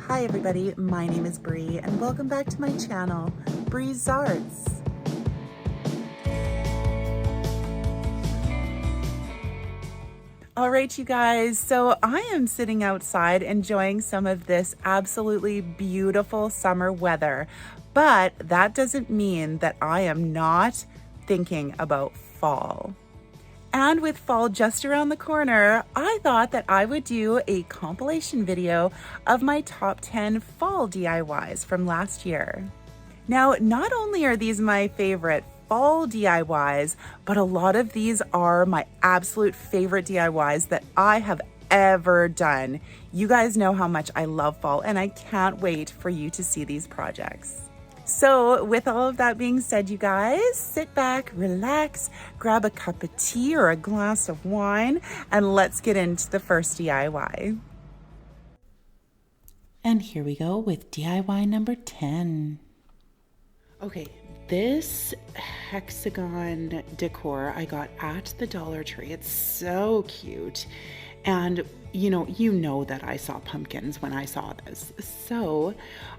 Hi everybody, my name is Bree and welcome back to my channel, Bree's Arts. All right, you guys, so I am sitting outside enjoying some of this absolutely beautiful summer weather, but that doesn't mean that I am not thinking about fall. And with fall just around the corner, I thought that I would do a compilation video of my top 10 fall DIYs from last year. Now, not only are these my favorite fall DIYs, but a lot of these are my absolute favorite DIYs that I have ever done. You guys know how much I love fall, and I can't wait for you to see these projects. So with all of that being said, you guys, sit back, relax, grab a cup of tea or a glass of wine, and let's get into the first DIY. And here we go with DIY number 10. Okay, this Hexagon decor I got at the Dollar Tree. It's so cute. And you know that I saw pumpkins when I saw this. So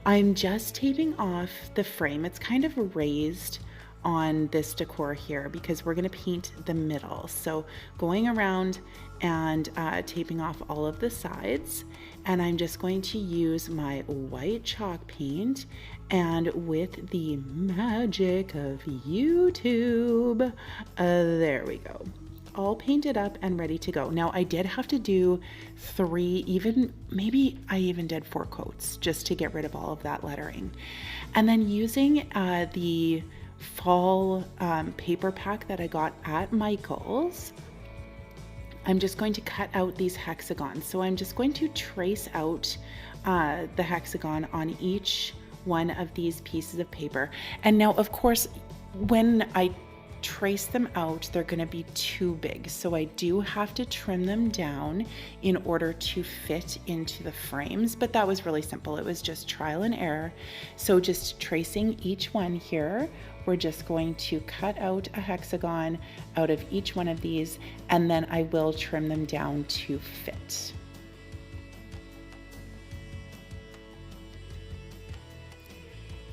I'm just taping off the frame. It's kind of raised on this decor here because we're gonna paint the middle. So going around and taping off all of the sides. And I'm just going to use my white chalk paint, and with the magic of YouTube, there we go. All painted up and ready to go. Now I did have to do 3, maybe I even did 4 coats just to get rid of all of that lettering. And then using the fall paper pack that I got at Michael's, I'm just going to cut out these hexagons. So I'm just going to trace out the hexagon on each one of these pieces of paper. And now, of course, when I trace them out, they're going to be too big, so I do have to trim them down in order to fit into the frames, but that was really simple. It was just trial and error. So just tracing each one here, we're just going to cut out a hexagon out of each one of these, and then I will trim them down to fit.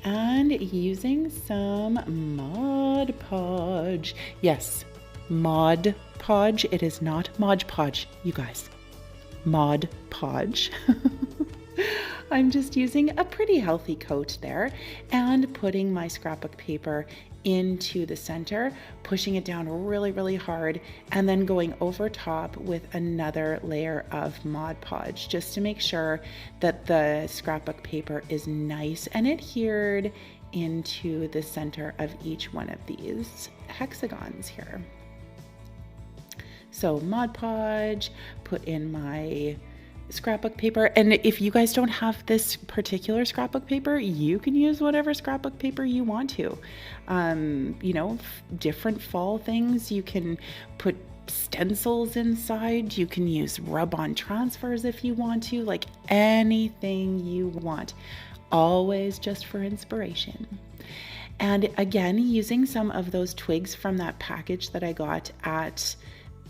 And using some Mod Podge. Yes, Mod Podge. It is not Mod Podge, you guys. Mod Podge. I'm just using a pretty healthy coat there and putting my scrapbook paper into the center, pushing it down really, really hard, and then going over top with another layer of Mod Podge just to make sure that the scrapbook paper is nice and adhered into the center of each one of these hexagons here. So Mod Podge, put in my scrapbook paper, and if you guys don't have this particular scrapbook paper, you can use whatever scrapbook paper you want to. Different fall things. You can put stencils inside, you can use rub-on transfers if you want to, like anything you want, always just for inspiration. And again, using some of those twigs from that package that I got at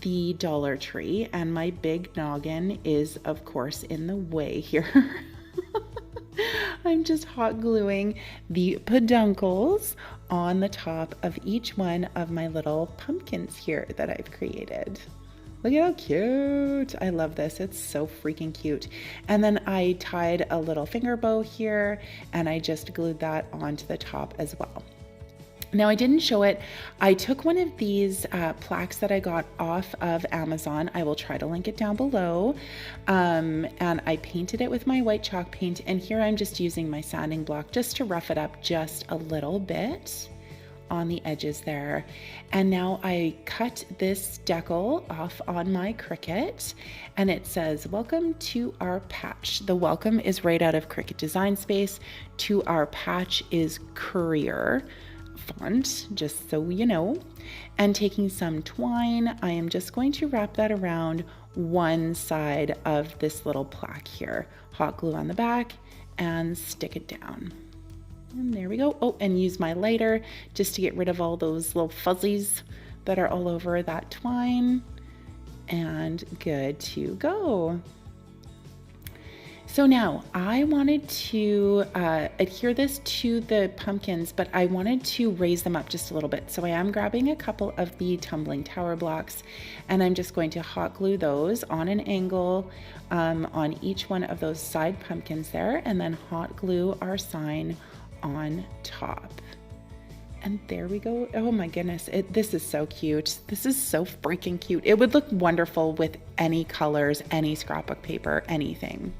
the Dollar Tree, and my big noggin is of course in the way here. I'm just hot gluing the peduncles on the top of each one of my little pumpkins here that I've created. Look at how cute. I love this. It's so freaking cute. And then I tied a little finger bow here, and I just glued that onto the top as well. Now I didn't show it. I took one of these plaques that I got off of Amazon. I will try to link it down below. And I painted it with my white chalk paint. And here I'm just using my sanding block just to rough it up just a little bit on the edges there. And now I cut this decal off on my Cricut, and it says, "Welcome to our patch." The welcome is right out of Cricut Design Space. To our patch is Courier font, just so you know. And taking some twine, I am just going to wrap that around one side of this little plaque here. Hot glue on the back and stick it down. And there we go. Oh, and use my lighter just to get rid of all those little fuzzies that are all over that twine. And good to go. So now I wanted to adhere this to the pumpkins, but I wanted to raise them up just a little bit. So I am grabbing a couple of the tumbling tower blocks, and I'm just going to hot glue those on an angle on each one of those side pumpkins there, and then hot glue our sign on top. And there we go. Oh my goodness, this is so cute. This is so freaking cute. It would look wonderful with any colors, any scrapbook paper, anything.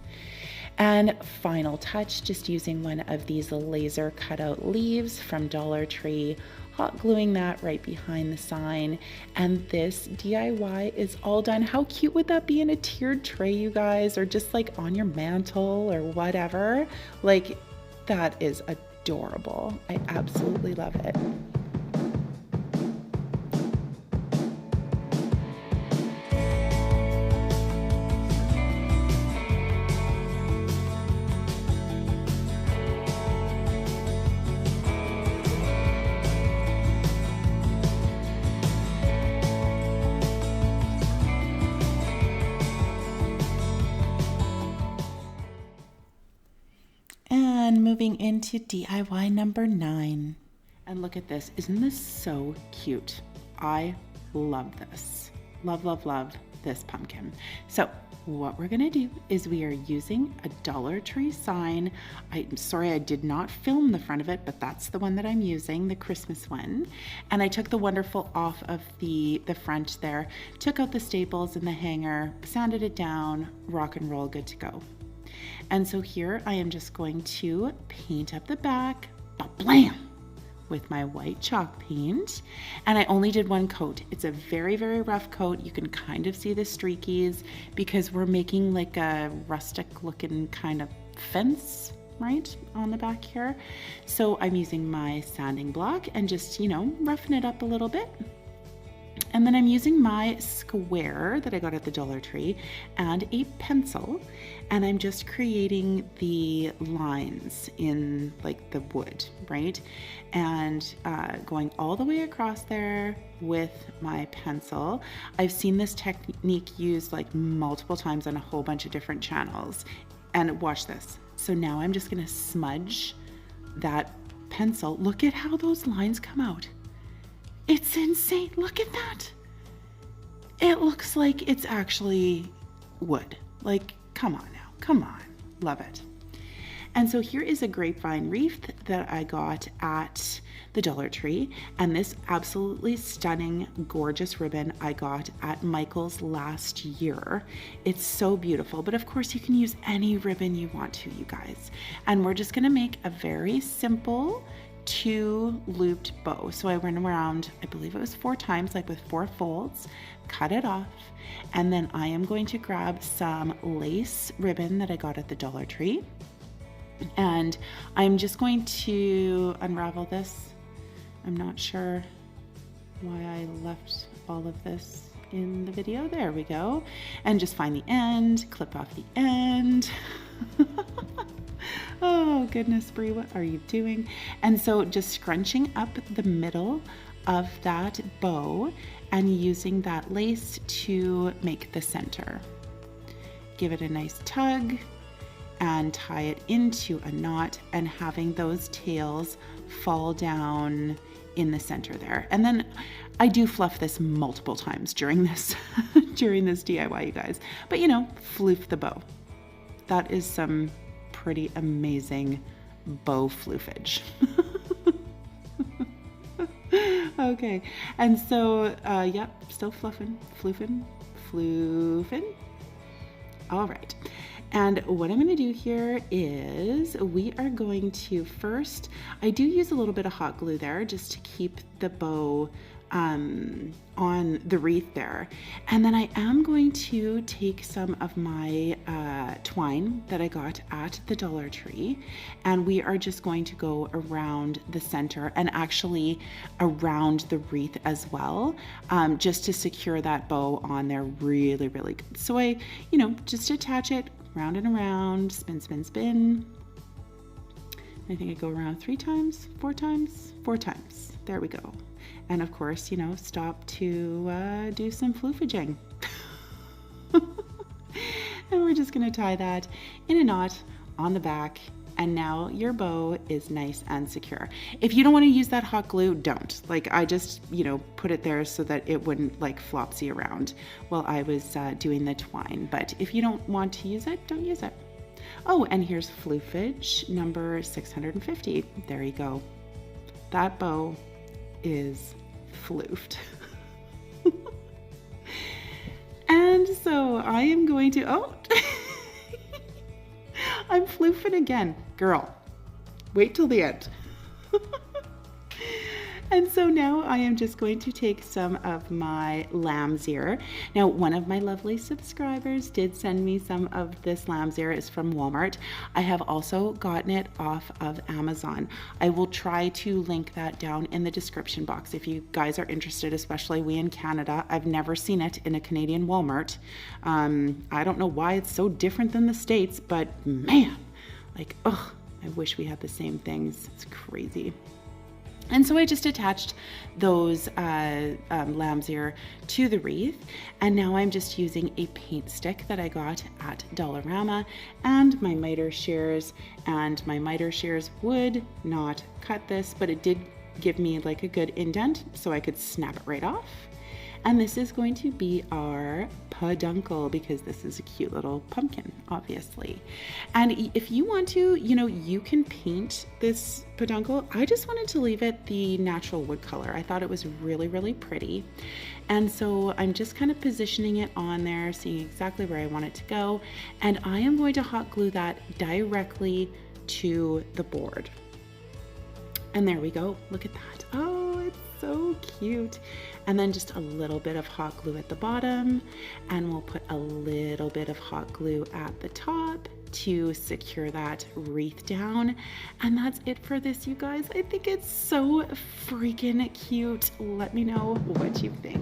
And final touch, just using one of these laser cutout leaves from Dollar Tree, hot gluing that right behind the sign. And this DIY is all done. How cute would that be in a tiered tray, you guys, or just like on your mantle or whatever? Like, that is adorable. I absolutely love it. And moving into DIY number 9. And look at this. Isn't this so cute? I love this. Love, love, love this pumpkin. So what we're gonna do is we are using a Dollar Tree sign. I'm sorry I did not film the front of it, but that's the one that I'm using, the Christmas one. And I took the wonderful off of the front there, took out the staples and the hanger, sanded it down, rock and roll, good to go. And so here I am just going to paint up the back, blam, with my white chalk paint. And I only did one coat. It's a very, very rough coat. You can kind of see the streakies because we're making like a rustic looking kind of fence, right, on the back here. So I'm using my sanding block and just, you know, roughing it up a little bit. And then I'm using my square that I got at the Dollar Tree and a pencil, and I'm just creating the lines in like the wood, right? And going all the way across there with my pencil. I've seen this technique used like multiple times on a whole bunch of different channels. And watch this. So now I'm just gonna smudge that pencil. Look at how those lines come out. It's insane. Look at that. It looks like it's actually wood. Like, come on now. Come on. Love it. And so here is a grapevine wreath that I got at the Dollar Tree. And this absolutely stunning, gorgeous ribbon I got at Michael's last year. It's so beautiful. But of course, you can use any ribbon you want to, you guys. And we're just going to make a very simple 2 looped bow. So I went around, I believe it was 4 times, like with 4 folds, cut it off, and then I am going to grab some lace ribbon that I got at the Dollar Tree, and I'm just going to unravel this. I'm not sure why I left all of this in the video. There we go. And just find the end, clip off the end. Oh goodness, Brie, what are you doing? And so just scrunching up the middle of that bow and using that lace to make the center. Give it a nice tug and tie it into a knot, and having those tails fall down in the center there. And then I do fluff this multiple times during this during this DIY, you guys. But you know, floof the bow. That is some pretty amazing bow floofage. Okay, and so yep, still floofing. All right, and what I'm going to do here is we are going to first, I do use a little bit of hot glue there just to keep the bow on the wreath there. And then I am going to take some of my twine that I got at the Dollar Tree, and we are just going to go around the center and actually around the wreath as well, just to secure that bow on there really, really good. So I, you know, just attach it round and around, spin, spin, spin. I think I go around 3 times, 4 times, 4 times. There we go. And of course, you know, stop to do some floofaging. And we're just gonna tie that in a knot on the back, and now your bow is nice and secure. If you don't want to use that hot glue, don't. Like, I just, put it there so that it wouldn't like flopsy around while I was doing the twine. But if you don't want to use it, don't use it. Oh, and here's floofage number 650. There you go. That bow is floofed. And so I am going to, I'm floofing again. Girl, wait till the end. And so now I am just going to take some of my lamb's ear. Now, one of my lovely subscribers did send me some of this lamb's ear. It's from Walmart. I have also gotten it off of Amazon. I will try to link that down in the description box if you guys are interested, especially we in Canada. I've never seen it in a Canadian Walmart. I don't know why it's so different than the States, but man, like, I wish we had the same things. It's crazy. And so I just attached those lamb's ear to the wreath, and now I'm just using a paint stick that I got at Dollarama and my miter shears, and my miter shears would not cut this, but it did give me like a good indent so I could snap it right off. And this is going to be our peduncle, because this is a cute little pumpkin, obviously. And if you want to, you can paint this peduncle. I just wanted to leave it the natural wood color. I thought it was really, really pretty. And so I'm just kind of positioning it on there, seeing exactly where I want it to go. And I am going to hot glue that directly to the board. And there we go. Look at that. Oh, it's so cute. And then just a little bit of hot glue at the bottom, and we'll put a little bit of hot glue at the top to secure that wreath down. And that's it for this, you guys. I think it's so freaking cute. Let me know what you think.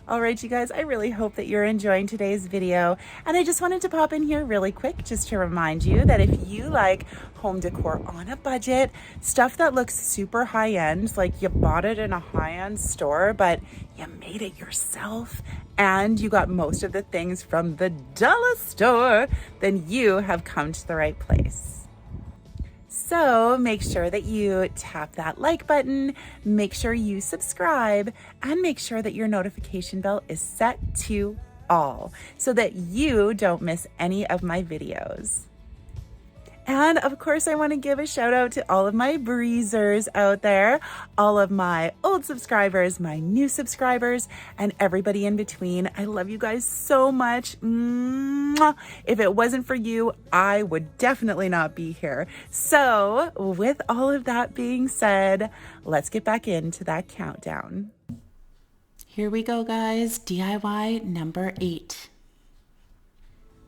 All right, you guys, I really hope that you're enjoying today's video. And I just wanted to pop in here really quick just to remind you that if you like home decor on a budget, stuff that looks super high-end, like you bought it in a high-end store, but you made it yourself and you got most of the things from the dollar store, then you have come to the right place. So make sure that you tap that like button, make sure you subscribe, and make sure that your notification bell is set to all so that you don't miss any of my videos. And of course, I want to give a shout out to all of my breezers out there, all of my old subscribers, my new subscribers, and everybody in between. I love you guys so much. Mwah. If it wasn't for you, I would definitely not be here. So with all of that being said, let's get back into that countdown. Here we go, guys. DIY number 8.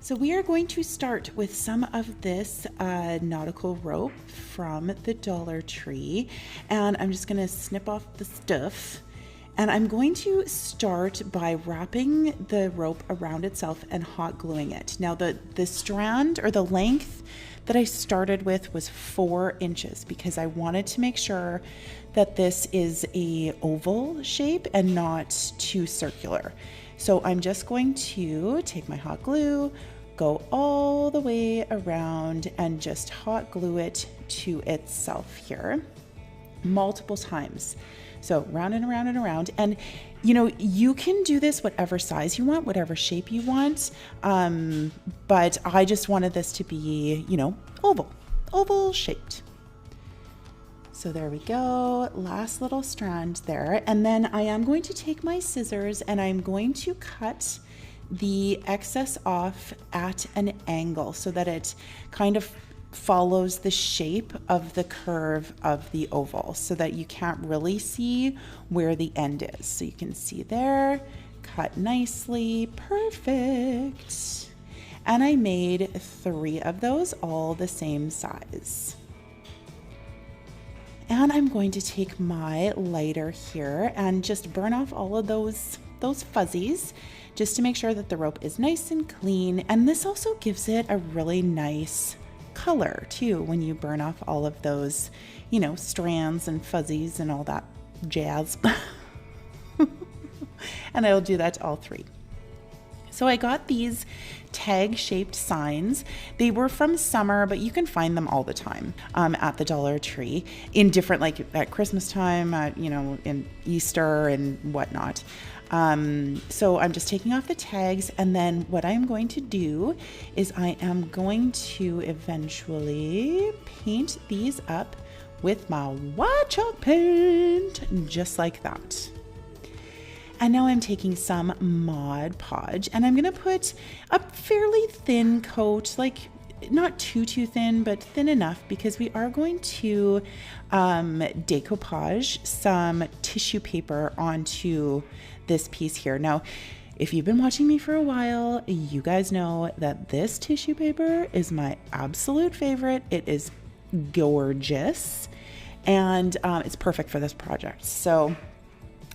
So we are going to start with some of this nautical rope from the Dollar Tree, and I'm just going to snip off the stuff, and I'm going to start by wrapping the rope around itself and hot gluing it. Now the strand, or the length that I started with, was 4 inches because I wanted to make sure that this is a oval shape and not too circular. So I'm just going to take my hot glue, go all the way around, and just hot glue it to itself here multiple times. So round and around and around. And you can do this whatever size you want, whatever shape you want. But I just wanted this to be, oval shaped. So there we go, last little strand there. And then I am going to take my scissors and I'm going to cut the excess off at an angle so that it kind of follows the shape of the curve of the oval so that you can't really see where the end is. So you can see there, cut nicely, perfect. And I made 3 of those, all the same size. And I'm going to take my lighter here and just burn off all of those fuzzies just to make sure that the rope is nice and clean. And this also gives it a really nice color too when you burn off all of those, you know, strands and fuzzies and all that jazz. And I'll do that to all 3. So I got these tag-shaped signs. They were from summer, but you can find them all the time at the Dollar Tree in different, like at Christmas time, you know, in Easter and whatnot. So I'm just taking off the tags, and then what I'm going to do is I am going to eventually paint these up with my white chalk paint, just like that. And now I'm taking some Mod Podge, and I'm gonna put a fairly thin coat, like not too thin, but thin enough, because we are going to decoupage some tissue paper onto this piece here. Now, if you've been watching me for a while, you guys know that this tissue paper is my absolute favorite. It is gorgeous, and it's perfect for this project. So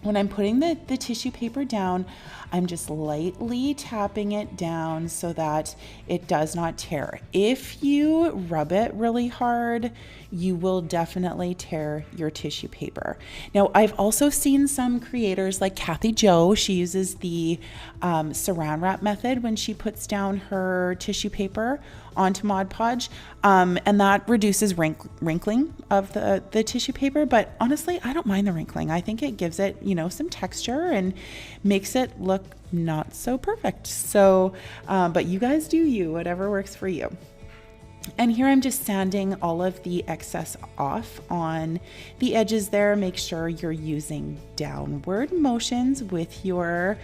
when I'm putting the tissue paper down, I'm just lightly tapping it down so that it does not tear. If you rub it really hard, you will definitely tear your tissue paper. Now, I've also seen some creators like Kathy Jo. She uses the saran wrap method when she puts down her tissue paper onto Mod Podge, and that reduces wrinkling of the tissue paper. But honestly, I don't mind the wrinkling. I think it gives it, you know, some texture and makes it look not so perfect. So, but you guys do you, whatever works for you. And here I'm just sanding all of the excess off on the edges there. Make sure you're using downward motions with your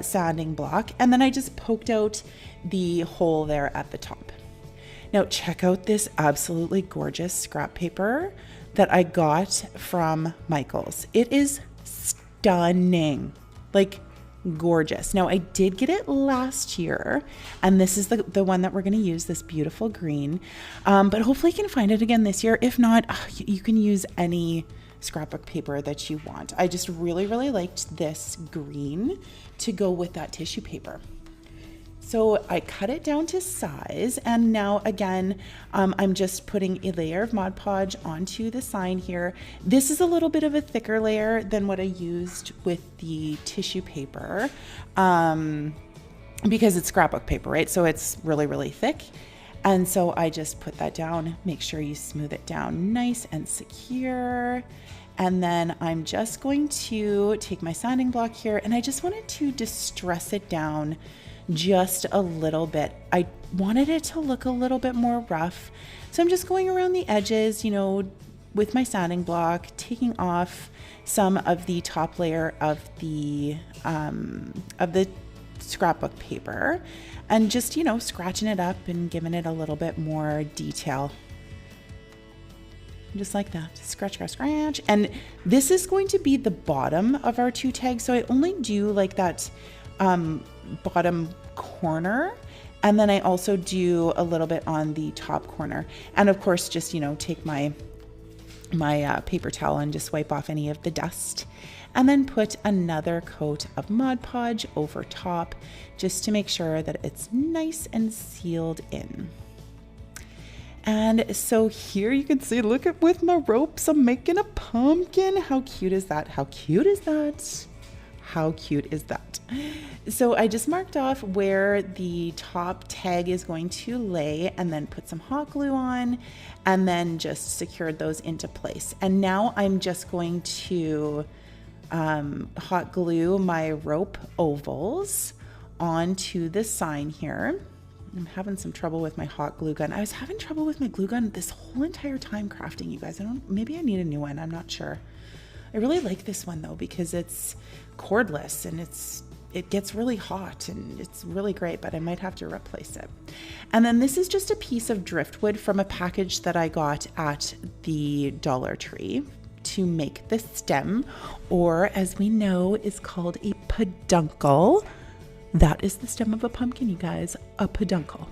sanding block. And then I just poked out the hole there at the top. Now check out this absolutely gorgeous scrap paper that I got from Michael's. It is stunning, like gorgeous. Now I did get it last year, and this is the one that we're going to use, this beautiful green, but hopefully you can find it again this year. If not, you can use any scrapbook paper that you want. I just really liked this green to go with that tissue paper. So I cut it down to size, and now again, I'm just putting a layer of Mod Podge onto the sign here. This is a little bit of a thicker layer than what I used with the tissue paper, because it's scrapbook paper, right? So it's really thick. And so I just put that down. Make sure you smooth it down nice and secure. And then I'm just going to take my sanding block here, and I just wanted to distress it down just a little bit. I wanted it to look a little bit more rough. So I'm just going around the edges, you know, with my sanding block, taking off some of the top layer of the scrapbook paper, and just, you know, scratching it up and giving it a little bit more detail. Just like that, scratch. And this is going to be the bottom of our 2 tags. So I only do like that bottom corner, and then I also do a little bit on the top corner. And of course, just, you know, take my paper towel and just wipe off any of the dust, and then put another coat of Mod Podge over top just to make sure that it's nice and sealed in. And so here you can see, look at, with my ropes, I'm making a pumpkin. How cute is that? How cute is that? How cute is that? So I just marked off where the top tag is going to lay, and then put some hot glue on, and then just secured those into place. And now I'm just going to hot glue my rope ovals onto the sign here. I'm having some trouble with my hot glue gun. I was having trouble with my glue gun this whole entire time crafting, you guys. Maybe I need a new one. I'm not sure. I really like this one though, because it's cordless and it gets really hot and it's really great, but I might have to replace it. And then this is just a piece of driftwood from a package that I got at the Dollar Tree to make the stem, or as we know is called a peduncle. That is the stem of a pumpkin, you guys, a peduncle.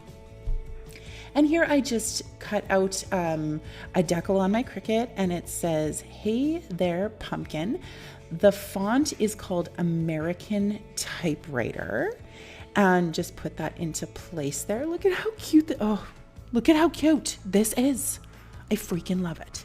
And here I just cut out a decal on my Cricut, and it says, "Hey there, pumpkin." The font is called American Typewriter, and just put that into place there. Look at how cute, look at how cute this is. I freaking love it.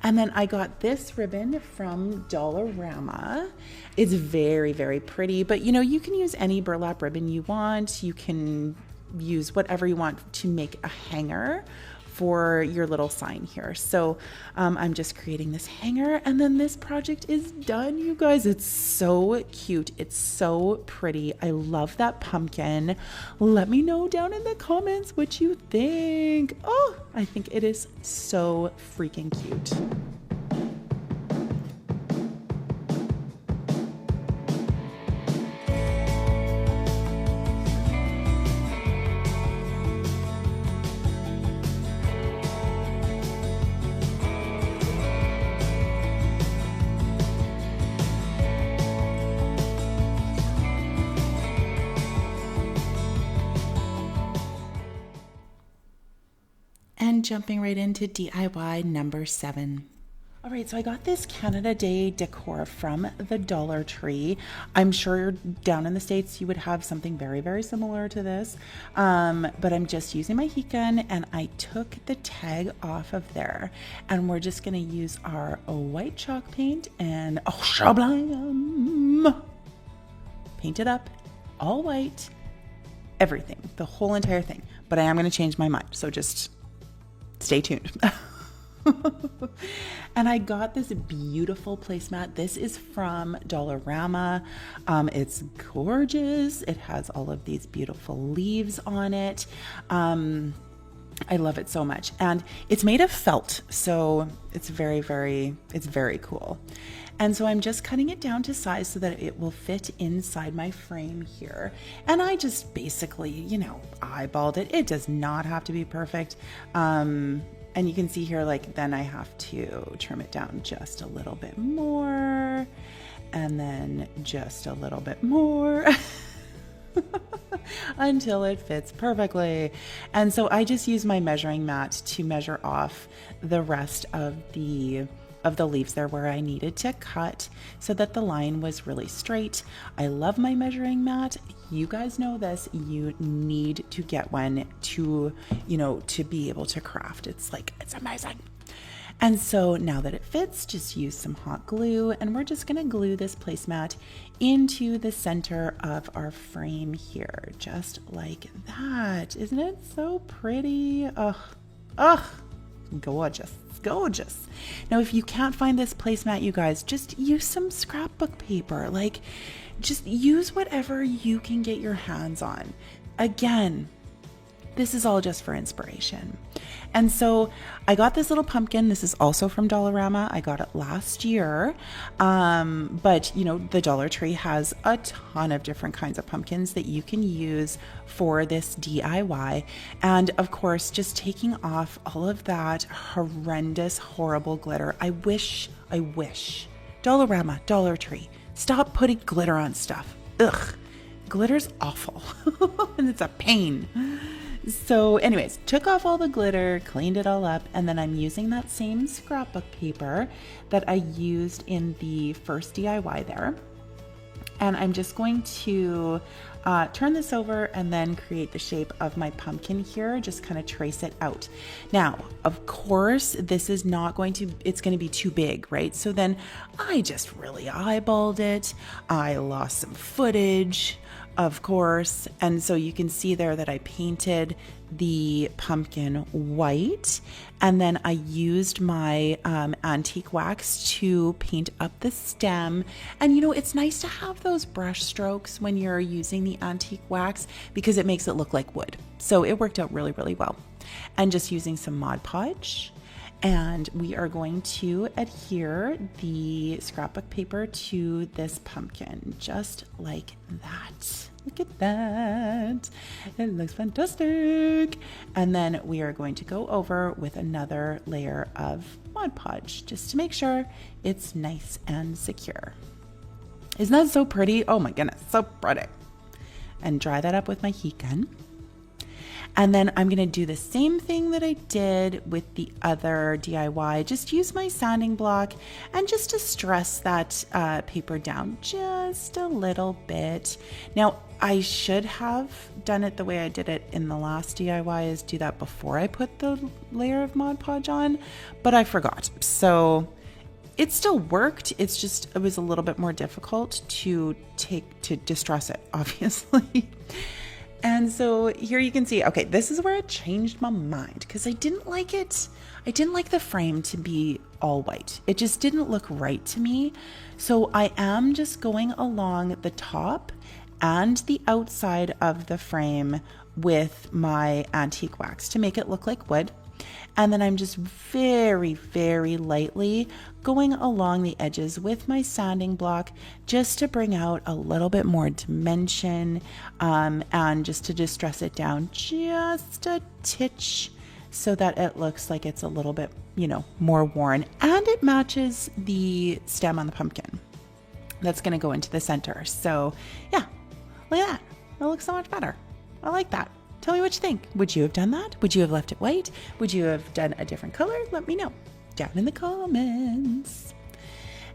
And then I got this ribbon from Dollarama. It's very, very pretty, but you know, you can use any burlap ribbon you want. You can use whatever you want to make a hanger for your little sign here. So I'm just creating this hanger, and then this project is done, you guys. It's so cute. It's so pretty. I love that pumpkin. Let me know down in the comments what you think. Oh, I think it is so freaking cute. And jumping right into DIY number 7. All right, so I got this Canada Day decor from the Dollar Tree. I'm sure down in the States you would have something very, very similar to this, but I'm just using my heat gun, and I took the tag off of there, and we're just gonna use our white chalk paint and paint it up all white, everything, the whole entire thing. But I am gonna change my mind, so just stay tuned. And I got this beautiful placemat. This is from Dollarama. It's gorgeous. It has all of these beautiful leaves on it. I love it so much. And it's made of felt, so it's very, it's very cool. And so I'm just cutting it down to size so that it will fit inside my frame here. And I just basically, you know, eyeballed it. It does not have to be perfect. And you can see here, like, then I have to trim it down just a little bit more, and then just a little bit more until it fits perfectly. And so I just use my measuring mat to measure off the rest of the leaves there where I needed to cut so that the line was really straight. I love my measuring mat. You guys know this. You need to get one to, you know, to be able to craft. It's amazing. And so now that it fits, just use some hot glue, and we're just gonna glue this placemat into the center of our frame here, just like that. Isn't it so pretty? Ugh, gorgeous. Gorgeous. Now, if you can't find this placemat, you guys, just use some scrapbook paper. Like, just use whatever you can get your hands on. Again, this is all just for inspiration. And so I got this little pumpkin. This is also from Dollarama. I got it last year. But you know, the Dollar Tree has a ton of different kinds of pumpkins that you can use for this DIY. And of course, just taking off all of that horrendous, horrible glitter. I wish, Dollarama, Dollar Tree, stop putting glitter on stuff. Ugh, glitter's awful and it's a pain. So anyways, took off all the glitter, cleaned it all up, and then I'm using that same scrapbook paper that I used in the first DIY there. And I'm just going to turn this over and then create the shape of my pumpkin here, just kind of trace it out. Now, of course, this is not going to, it's going to be too big, right? So then I just really eyeballed it. I lost some footage, of course. And so you can see there that I painted the pumpkin white, and then I used my antique wax to paint up the stem. And you know, it's nice to have those brush strokes when you're using the antique wax because it makes it look like wood. So it worked out really, really well. And just using some Mod Podge And we are going to adhere the scrapbook paper to this pumpkin, just like that. Look at that. It looks fantastic. And then we are going to go over with another layer of Mod Podge, just to make sure it's nice and secure. Isn't that so pretty? Oh my goodness, so pretty. And dry that up with my heat gun. And then I'm going to do the same thing that I did with the other DIY. Just use my sanding block and just to stress that paper down just a little bit. Now, I should have done it the way I did it in the last DIY, is do that before I put the layer of Mod Podge on, but I forgot. So it still worked. It's just, it was a little bit more difficult to distress it, obviously. And so here you can see, okay, this is where it changed my mind because I didn't like it. I didn't like the frame to be all white. It just didn't look right to me. So I am just going along the top and the outside of the frame with my antique wax to make it look like wood. And then I'm just very, very lightly going along the edges with my sanding block just to bring out a little bit more dimension and just to distress it down just a titch so that it looks like it's a little bit, more worn, and it matches the stem on the pumpkin that's going to go into the center. So yeah, look at that. That looks so much better. I like that. Tell me what you think. Would you have done that? Would you have left it white? Would you have done a different color? Let me know down in the comments.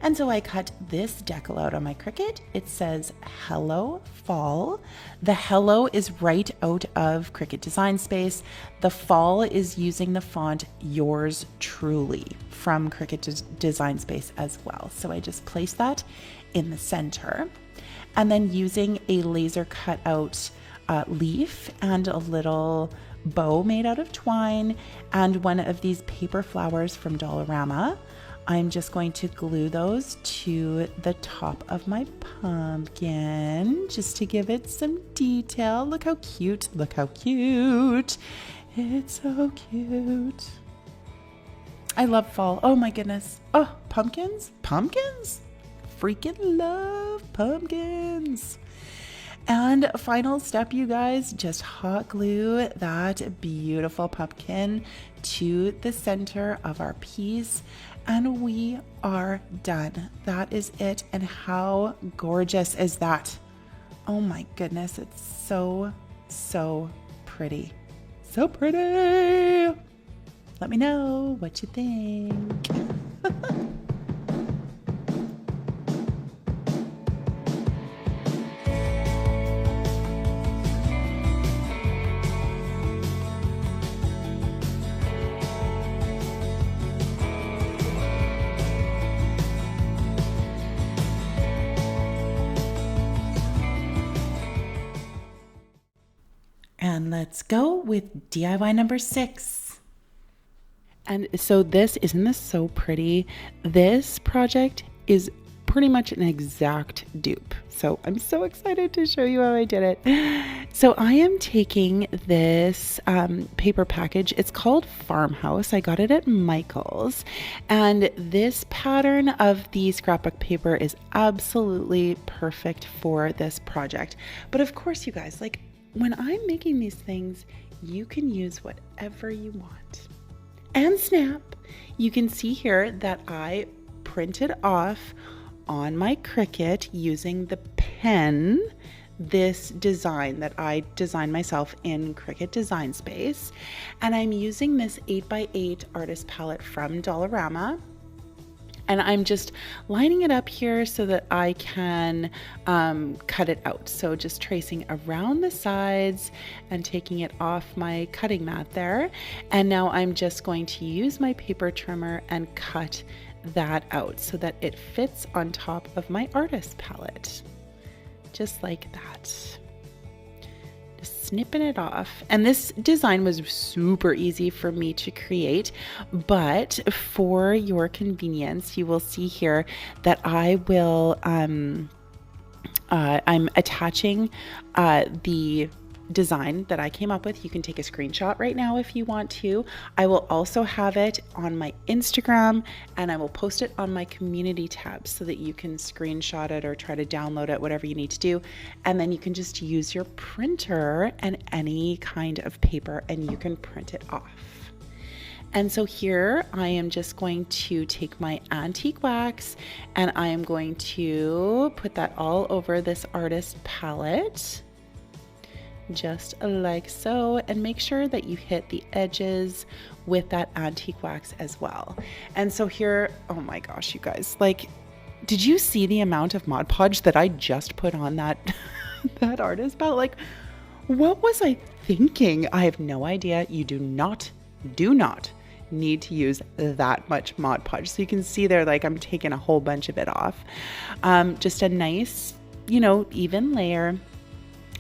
And so I cut this decal out on my Cricut. It says Hello Fall. The hello is right out of Cricut Design Space. The fall is using the font Yours Truly from Cricut Design Space as well. So I just place that in the center, and then using a laser cut out leaf and a little bow made out of twine and one of these paper flowers from Dollarama. I'm just going to glue those to the top of my pumpkin just to give it some detail. Look how cute. Look how cute. It's so cute. I love fall. Oh my goodness. Oh, pumpkins? Pumpkins? Freaking love pumpkins. And final step, you guys, just hot glue that beautiful pumpkin to the center of our piece, and we are done. That is it. And how gorgeous is that? Oh my goodness, it's so, so pretty. So pretty. Let me know what you think. And let's go with DIY number 6. And so isn't this so pretty? This project is pretty much an exact dupe. So I'm so excited to show you how I did it. So I am taking this paper package. It's called Farmhouse. I got it at Michael's. And this pattern of the scrapbook paper is absolutely perfect for this project. But of course, you guys, when I'm making these things, you can use whatever you want. And snap. You can see here that I printed off on my Cricut using the pen this design that I designed myself in Cricut Design Space. And I'm using this 8x8 artist palette from Dollarama. And I'm just lining it up here so that I can cut it out. So just tracing around the sides and taking it off my cutting mat there. And now I'm just going to use my paper trimmer and cut that out so that it fits on top of my artist palette. Just like that. Just snipping it off. And this design was super easy for me to create, but for your convenience, you will see here that I will, I'm attaching the design that I came up with. You can take a screenshot right now if you want to. I will also have it on my Instagram, and I will post it on my community tab so that you can screenshot it or try to download it, whatever you need to do. And then you can just use your printer and any kind of paper and you can print it off. And so here I am just going to take my antique wax and I am going to put that all over this artist palette, just like so, and make sure that you hit the edges with that antique wax as well. And so here, oh my gosh, you guys, like, did you see the amount of Mod Podge that I just put on that that artist palette? Like, what was I thinking? I have no idea. You do not need to use that much Mod Podge. So you can see there, like, I'm taking a whole bunch of it off. Just a nice, you know, even layer.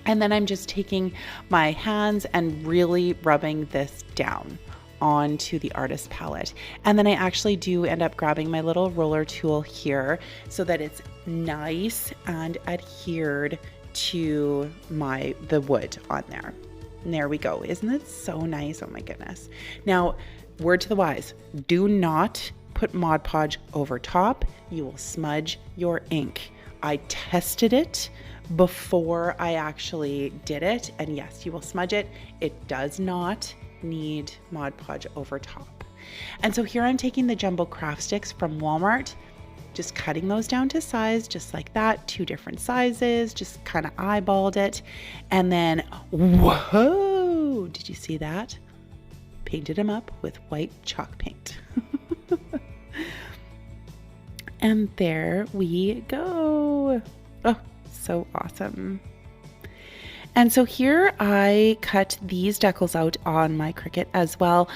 And then I'm just taking my hands and really rubbing this down onto the artist palette. And then I actually do end up grabbing my little roller tool here so that it's nice and adhered to the wood on there. And there we go. Isn't it so nice? Oh my goodness. Now, word to the wise, do not put Mod Podge over top. You will smudge your ink. I tested it before I actually did it, and yes, you will smudge it. It does not need Mod Podge over top. And so here I'm taking the jumbo craft sticks from Walmart, just cutting those down to size, just like that, 2 different sizes, just kind of eyeballed it. And then, whoa, did you see that? Painted them up with white chalk paint. And there we go. Oh, so awesome. And so here I cut these decals out on my Cricut as well.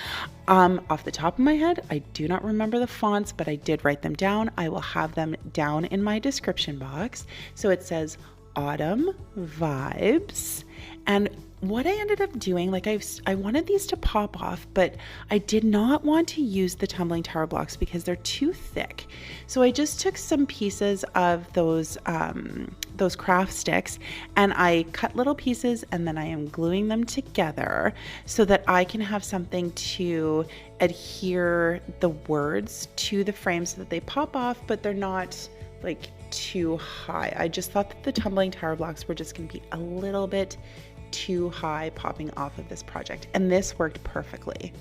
Off the top of my head, I do not remember the fonts, but I did write them down. I will have them down in my description box. So it says Autumn Vibes. And what I ended up doing, like I wanted these to pop off, but I did not want to use the tumbling tower blocks because they're too thick. So I just took some pieces of those craft sticks and I cut little pieces and then I am gluing them together so that I can have something to adhere the words to the frame so that they pop off, but they're not like too high. I just thought that the tumbling tower blocks were just going to be a little bit too high popping off of this project, and this worked perfectly.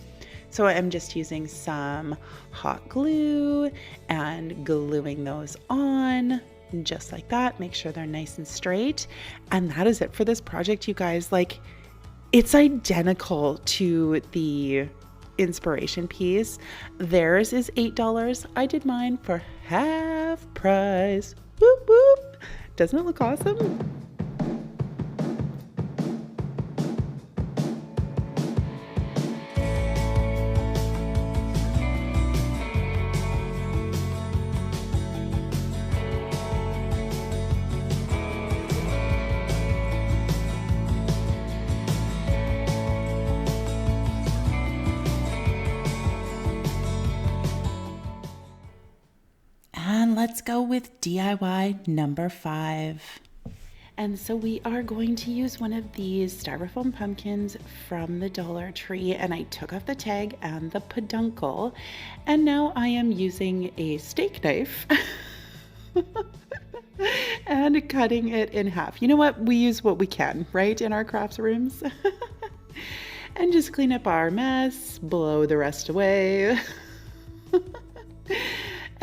So I'm just using some hot glue and gluing those on just like that. Make sure they're nice and straight, and that is it for this project, you guys. Like, it's identical to the inspiration piece. Theirs is $8. I did mine for half price. Whoop whoop. Doesn't it look awesome? Let's go with DIY number 5. And so we are going to use one of these styrofoam pumpkins from the Dollar Tree, and I took off the tag and the peduncle, and now I am using a steak knife and cutting it in half. You know what? We use what we can, right, in our crafts rooms. And just clean up our mess, blow the rest away.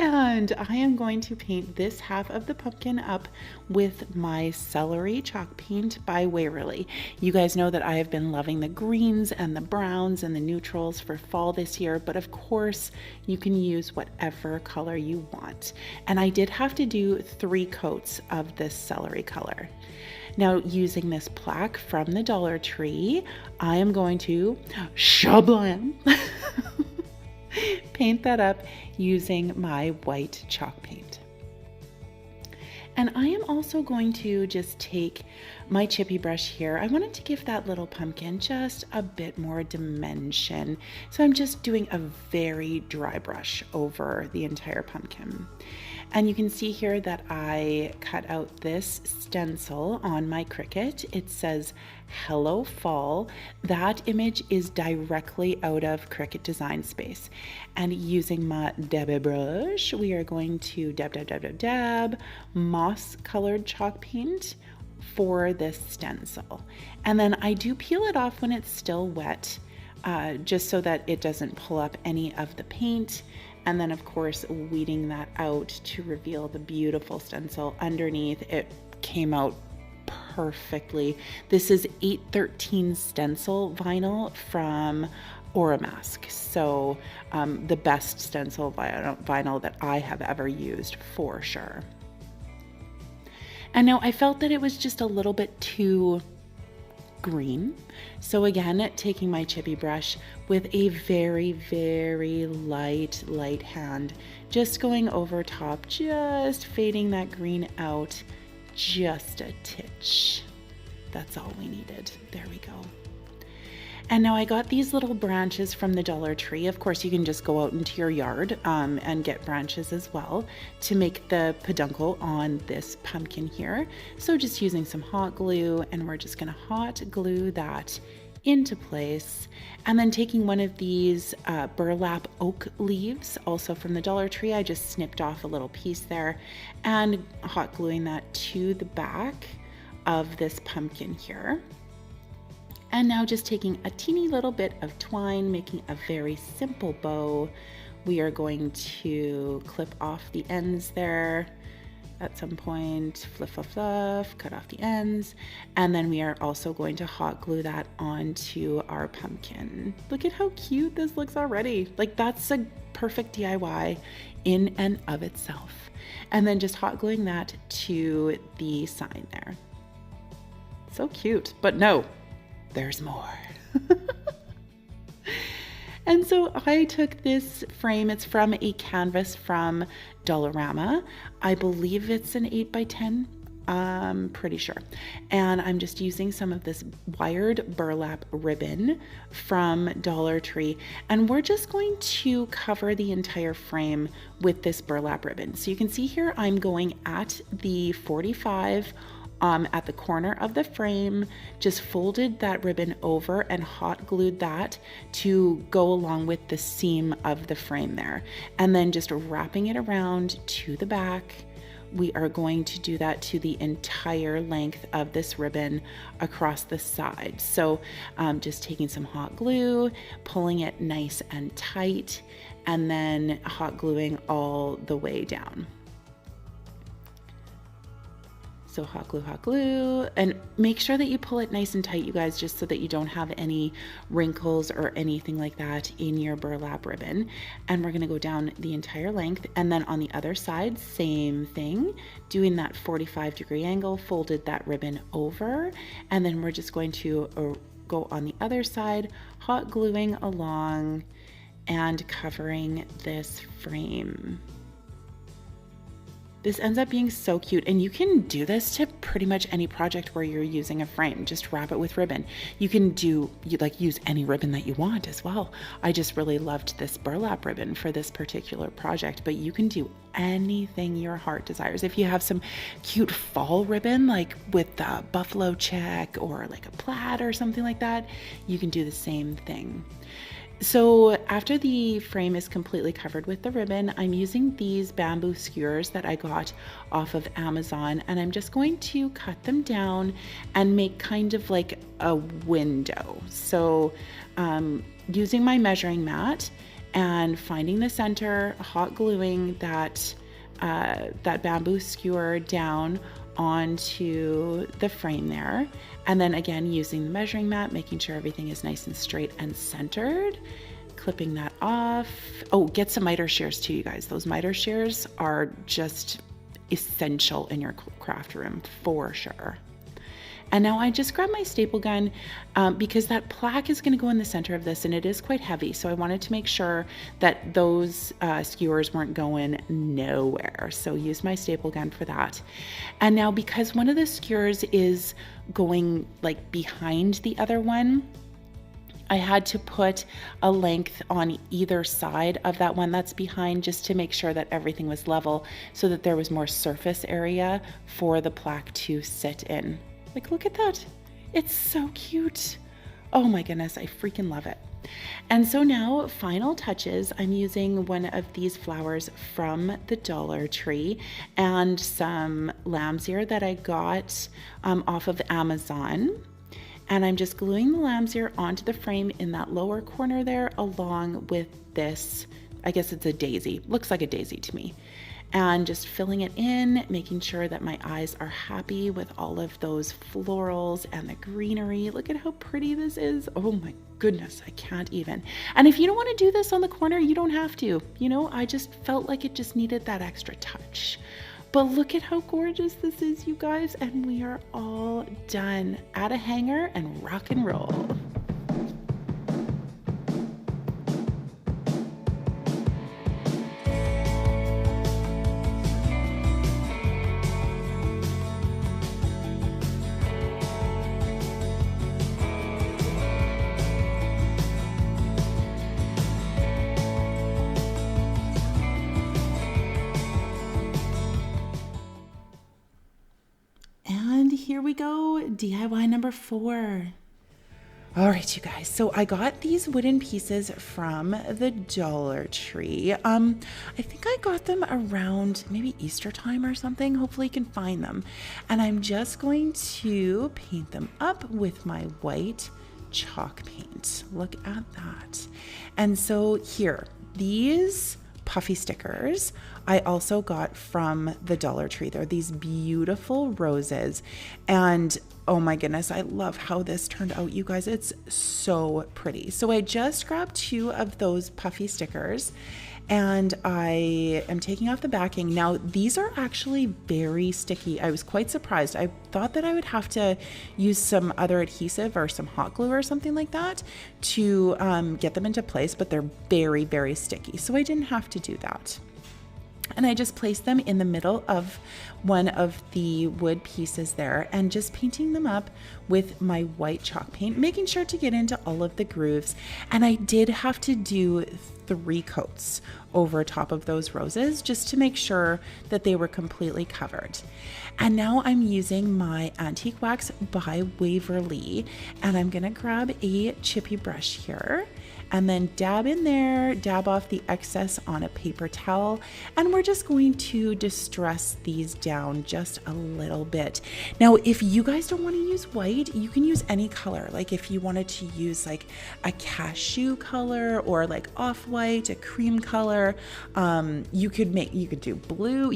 And I am going to paint this half of the pumpkin up with my celery chalk paint by Waverly. You guys know that I have been loving the greens and the browns and the neutrals for fall this year, but of course you can use whatever color you want. And I did have to do 3 coats of this celery color. Now, using this plaque from the Dollar Tree, I am going to shablam paint that up using my white chalk paint. And I am also going to just take my chippy brush here, I wanted to give that little pumpkin just a bit more dimension. So I'm just doing a very dry brush over the entire pumpkin. And you can see here that I cut out this stencil on my Cricut. It says, "Hello Fall." That image is directly out of Cricut Design Space. And using my dabby brush, we are going to dab moss colored chalk paint for this stencil. And then I do peel it off when it's still wet, just so that it doesn't pull up any of the paint. And then of course, weeding that out to reveal the beautiful stencil underneath. It came out perfectly. This is 813 stencil vinyl from Oramask. So the best stencil vinyl that I have ever used for sure. And now I felt that it was just a little bit too green. So again, taking my chippy brush with a very, very light hand, just going over top, just fading that green out just a titch. That's all we needed. There we go. And now I got these little branches from the Dollar Tree. Of course, you can just go out into your yard and get branches as well to make the peduncle on this pumpkin here. So just using some hot glue, and we're just gonna hot glue that into place. And then taking one of these burlap oak leaves, also from the Dollar Tree, I just snipped off a little piece there and hot gluing that to the back of this pumpkin here. And now just taking a teeny little bit of twine, making a very simple bow. We are going to clip off the ends there at some point, fluff, cut off the ends. And then we are also going to hot glue that onto our pumpkin. Look at how cute this looks already. Like, that's a perfect DIY in and of itself. And then just hot gluing that to the sign there. So cute, but no, there's more. And so I took this frame, it's from a canvas from Dollarama. I believe it's an 8x10, I'm pretty sure. And I'm just using some of this wired burlap ribbon from Dollar Tree. And we're just going to cover the entire frame with this burlap ribbon. So you can see here, I'm going at the 45 at the corner of the frame, just folded that ribbon over and hot glued that to go along with the seam of the frame there. And then just wrapping it around to the back. We are going to do that to the entire length of this ribbon across the side. So just taking some hot glue, pulling it nice and tight, and then hot gluing all the way down. So hot glue, and make sure that you pull it nice and tight, you guys, just so that you don't have any wrinkles or anything like that in your burlap ribbon. And we're gonna go down the entire length, and then on the other side, same thing, doing that 45-degree angle, folded that ribbon over, and then we're just going to go on the other side, hot gluing along and covering this frame. This ends up being so cute, and you can do this to pretty much any project where you're using a frame. Just wrap it with ribbon. You can use any ribbon that you want as well. I just really loved this burlap ribbon for this particular project, but you can do anything your heart desires. If you have some cute fall ribbon, like with the buffalo check or like a plaid or something like that, you can do the same thing. So after the frame is completely covered with the ribbon, I'm using these bamboo skewers that I got off of Amazon, and I'm just going to cut them down and make kind of like a window. So using my measuring mat and finding the center, hot gluing that bamboo skewer down onto the frame there, and then again using the measuring mat, making sure everything is nice and straight and centered, clipping that off. Oh, get some miter shears too, you guys. Those miter shears are just essential in your craft room for sure. And now I just grabbed my staple gun because that plaque is going to go in the center of this, and it is quite heavy. So I wanted to make sure that those skewers weren't going nowhere. So use my staple gun for that. And now because one of the skewers is going like behind the other one, I had to put a length on either side of that one that's behind just to make sure that everything was level so that there was more surface area for the plaque to sit in. Like, look at that. It's so cute. Oh my goodness, I freaking love it. And so now, final touches, I'm using one of these flowers from the Dollar Tree and some lamb's ear that I got off of Amazon. And I'm just gluing the lamb's ear onto the frame in that lower corner there, along with this, I guess it's a daisy, looks like a daisy to me. And just filling it in, making sure that my eyes are happy with all of those florals and the greenery. Look at how pretty this is. Oh my goodness, I can't even. And if you don't want to do this on the corner, you don't have to. You know, I just felt like it just needed that extra touch. But look at how gorgeous this is, you guys, and we are all done. Add a hanger and rock and roll. Here we go, DIY number 4. All right, you guys. So I got these wooden pieces from the Dollar Tree. I think I got them around maybe Easter time or something. Hopefully you can find them. And I'm just going to paint them up with my white chalk paint. Look at that. And so here, these puffy stickers I also got from the Dollar Tree. They're these beautiful roses, and oh my goodness, I love how this turned out, you guys. It's so pretty. So I just grabbed 2 of those puffy stickers, and I am taking off the backing. Now, these are actually very sticky. I was quite surprised. I thought that I would have to use some other adhesive or some hot glue or something like that to get them into place, but they're very, very sticky. So I didn't have to do that. And I just placed them in the middle of one of the wood pieces there and just painting them up with my white chalk paint, making sure to get into all of the grooves. And I did have to do 3 coats over top of those roses just to make sure that they were completely covered. And now I'm using my antique wax by Waverly, and I'm gonna grab a chippy brush here and then dab in there, dab off the excess on a paper towel, and we're just going to distress these down just a little bit. Now, if you guys don't want to use white, you can use any color. Like if you wanted to use like a cashew color or like off-white, a cream color, you could do blue,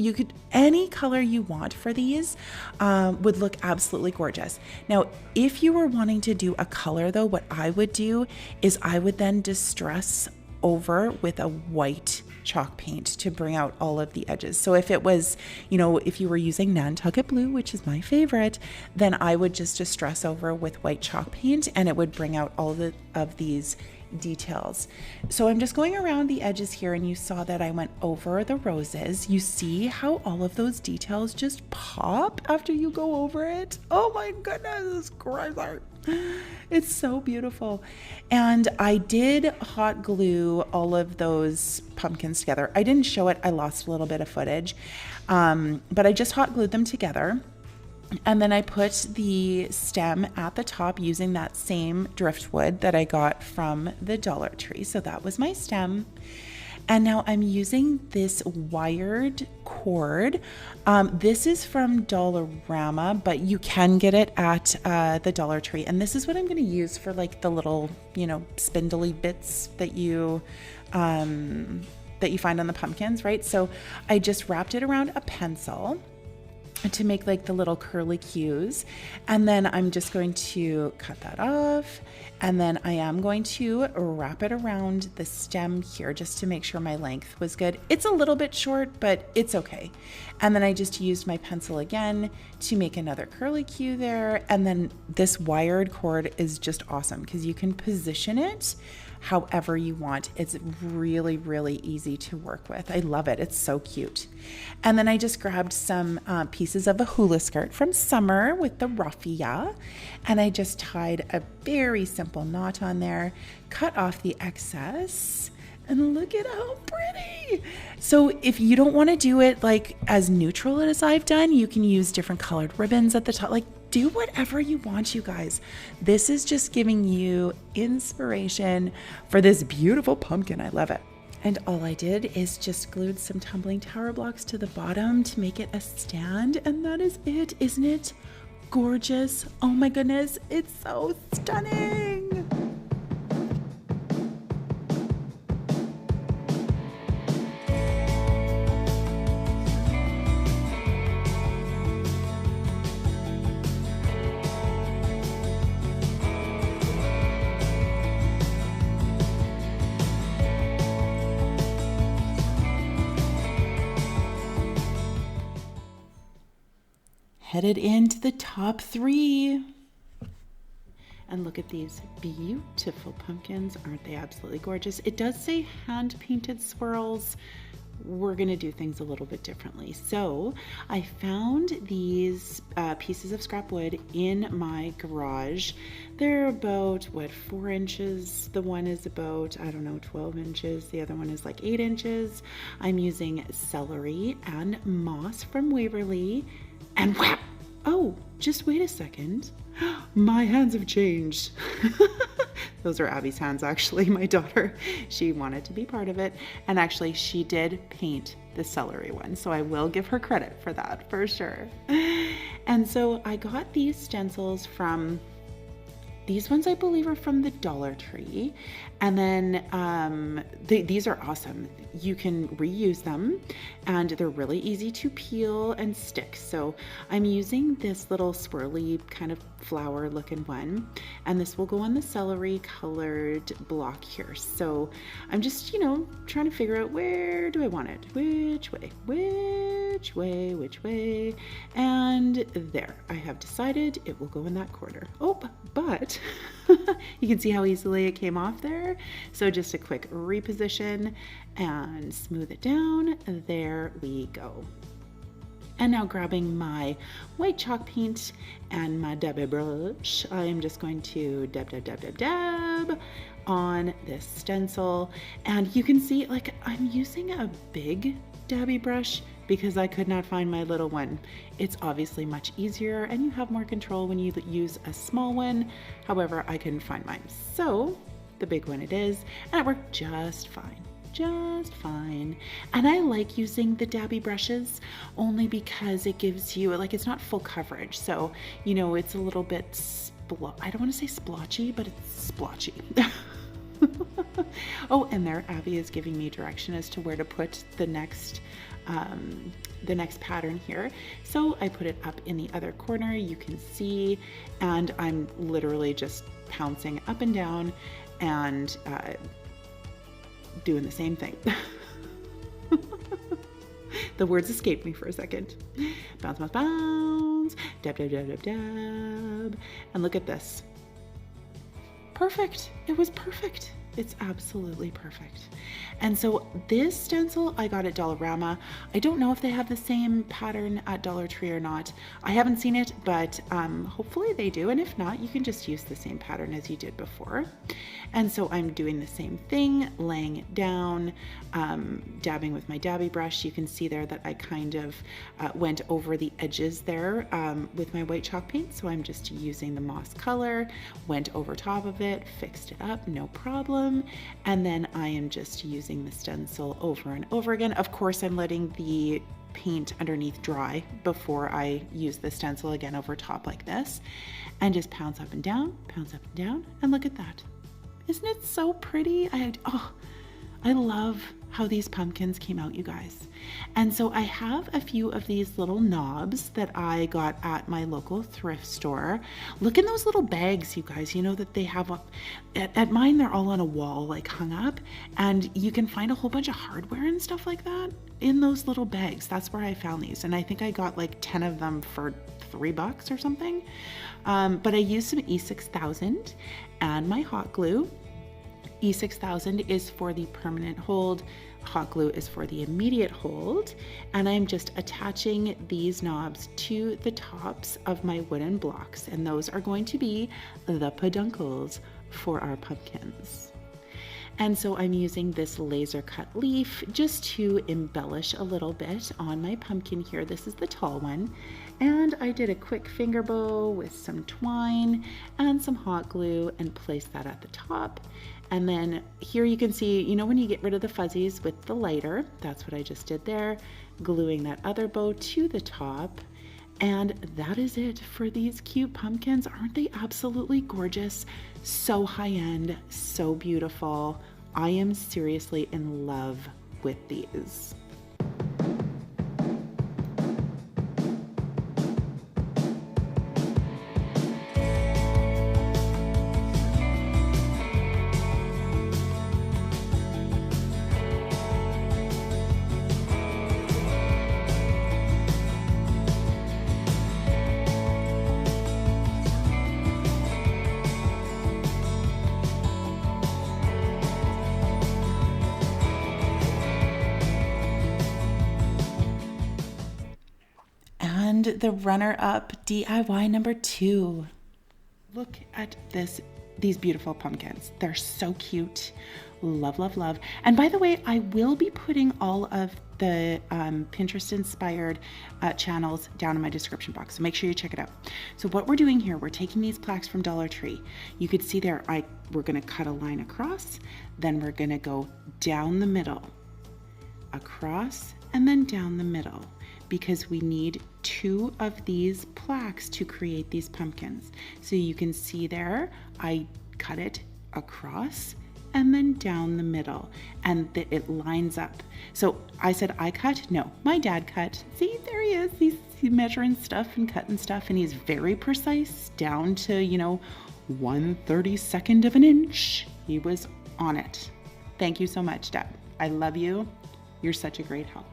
any color you want for these would look absolutely gorgeous. Now, if you were wanting to do a color though, what I would do is I would then distress over with a white chalk paint to bring out all of the edges. So if it was, if you were using Nantucket blue, which is my favorite, then I would just distress over with white chalk paint and it would bring out all of these details. So I'm just going around the edges here, and you saw that I went over the roses. You see how all of those details just pop after you go over it? Oh my goodness, crazy. It's so beautiful. And I did hot glue all of those pumpkins together. I didn't show it, I lost a little bit of footage, but I just hot glued them together. And then I put the stem at the top using that same driftwood that I got from the Dollar Tree. So that was my stem. And now I'm using this wired cord. This is from Dollarama, but you can get it at the Dollar Tree. And this is what I'm going to use for like the little, spindly bits that you find on the pumpkins, right? So I just wrapped it around a pencil. to make like the little curly cues. And then I'm just going to cut that off. And then I am going to wrap it around the stem here just to make sure my length was good. It's a little bit short, but it's okay. And then I just used my pencil again to make another curly cue there. And then this wired cord is just awesome because you can position it however you want. It's really, really easy to work with. I love it. It's so cute. And then I just grabbed some pieces of a hula skirt from Summer with the raffia, and I just tied a very simple knot on there, cut off the excess, and look at how pretty. So if you don't want to do it like as neutral as I've done, you can use different colored ribbons at the top. Like, do whatever you want, you guys. This is just giving you inspiration for this beautiful pumpkin. I love it. And all I did is just glued some tumbling tower blocks to the bottom to make it a stand. And that is it. Isn't it gorgeous? Oh my goodness. It's so stunning. Headed into the top 3. And look at these beautiful pumpkins. Aren't they absolutely gorgeous? It does say hand painted swirls. We're going to do things a little bit differently. So I found these pieces of scrap wood in my garage. They're about, 4 inches? The one is about, 12 inches. The other one is like 8 inches. I'm using celery and moss from Waverly. And whap! Oh, just wait a second. My hands have changed. Those are Abby's hands, actually, my daughter. She wanted to be part of it. And actually, she did paint the celery one. So I will give her credit for that, for sure. And so I got these stencils from, these ones I believe are from the Dollar Tree. And then these are awesome. You can reuse them and they're really easy to peel and stick. So I'm using this little swirly kind of flower looking one, and this will go on the celery colored block here. So I'm just, trying to figure out where do I want it? Which way? And there, I have decided it will go in that corner. Oh, but you can see how easily it came off there. So just a quick reposition and smooth it down. There we go. And now grabbing my white chalk paint and my dabby brush, I am just going to dab on this stencil. And you can see, like, I'm using a big dabby brush because I could not find my little one. It's obviously much easier and you have more control when you use a small one. However, I couldn't find mine. So the big one it is, and it worked just fine. And I like using the dabby brushes only because it gives you, like, it's not full coverage. So, it's a little bit, I don't want to say splotchy, but it's splotchy. Oh, and there Abby is giving me direction as to where to put the next pattern here. So I put it up in the other corner, you can see, and I'm literally just pouncing up and down and doing the same thing. The words escaped me for a second. Bounce, bounce, bounce, dab. And look at this. Perfect. It was perfect. It's absolutely perfect. And so this stencil I got at Dollarama. I don't know if they have the same pattern at Dollar Tree or not. I haven't seen it, but hopefully they do. And if not, you can just use the same pattern as you did before. And so I'm doing the same thing, laying it down, dabbing with my dabby brush. You can see there that I kind of went over the edges there with my white chalk paint. So I'm just using the moss color, went over top of it, fixed it up, no problem. And then I am just using the stencil over and over again. Of course, I'm letting the paint underneath dry before I use the stencil again over top like this, and just pounce up and down, and look at that. Isn't it so pretty? I love how these pumpkins came out, you guys. And so I have a few of these little knobs that I got at my local thrift store. Look in those little bags, you guys, you know, that they have up at mine. They're all on a wall, like hung up, and you can find a whole bunch of hardware and stuff like that in those little bags. That's where I found these. And I think I got like 10 of them for $3 or something. But I used some E6000 and my hot glue. E6000 is for the permanent hold. Hot glue is for the immediate hold. And I'm just attaching these knobs to the tops of my wooden blocks. And those are going to be the peduncles for our pumpkins. And so I'm using this laser cut leaf just to embellish a little bit on my pumpkin here. This is the tall one. And I did a quick finger bow with some twine and some hot glue and placed that at the top. And then here you can see, you know, when you get rid of the fuzzies with the lighter, that's what I just did there, gluing that other bow to the top. And that is it for these cute pumpkins. Aren't they absolutely gorgeous? So high-end, so beautiful. I am seriously in love with these. And the runner-up DIY number 2. Look at these beautiful pumpkins. They're so cute. Love, love, love. And by the way, I will be putting all of the Pinterest-inspired channels down in my description box, so make sure you check it out. So what we're doing here, we're taking these plaques from Dollar Tree. You could see there, we're going to cut a line across, then we're going to go down the middle, across, and then down the middle, because we need 2 of these plaques to create these pumpkins. So you can see there, I cut it across and then down the middle, and it lines up. So I said I cut? No, my dad cut. See, there he is. He's measuring stuff and cutting stuff, and he's very precise, down to, you know, 1/32 of an inch. He was on it. Thank you so much, Dad. I love you. You're such a great help.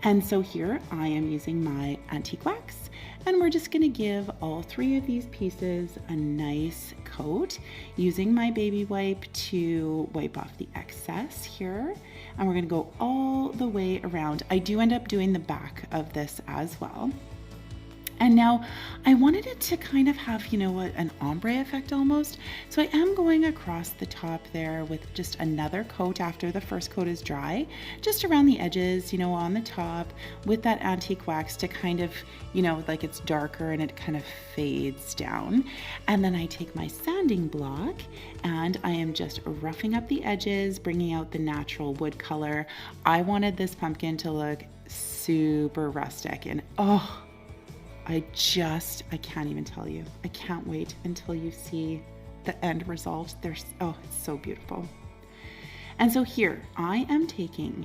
And so here I am using my antique wax, and we're just gonna give all 3 of these pieces a nice coat using my baby wipe to wipe off the excess here. And we're gonna go all the way around. I do end up doing the back of this as well. And now I wanted it to kind of have, you know, an ombre effect almost. So I am going across the top there with just another coat after the first coat is dry, just around the edges, you know, on the top with that antique wax to kind of, you know, like it's darker and it kind of fades down. And then I take my sanding block and I am just roughing up the edges, bringing out the natural wood color. I wanted this pumpkin to look super rustic, and oh, I can't even tell you. I can't wait until you see the end result. It's so beautiful. And so here I am taking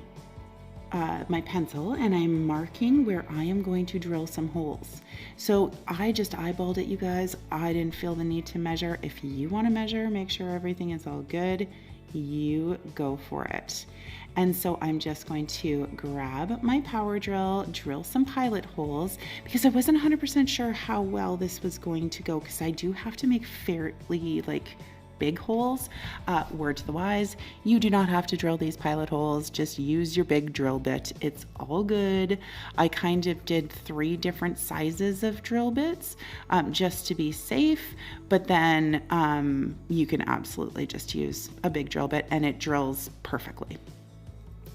my pencil and I'm marking where I am going to drill some holes. So I just eyeballed it, you guys. I didn't feel the need to measure. If you want to measure, make sure everything is all good, you go for it. And so I'm just going to grab my power drill, drill some pilot holes, because I wasn't 100% sure how well this was going to go, because I do have to make fairly big holes. Word to the wise, you do not have to drill these pilot holes, just use your big drill bit. It's all good. I kind of did 3 different sizes of drill bits just to be safe, but then you can absolutely just use a big drill bit and it drills perfectly.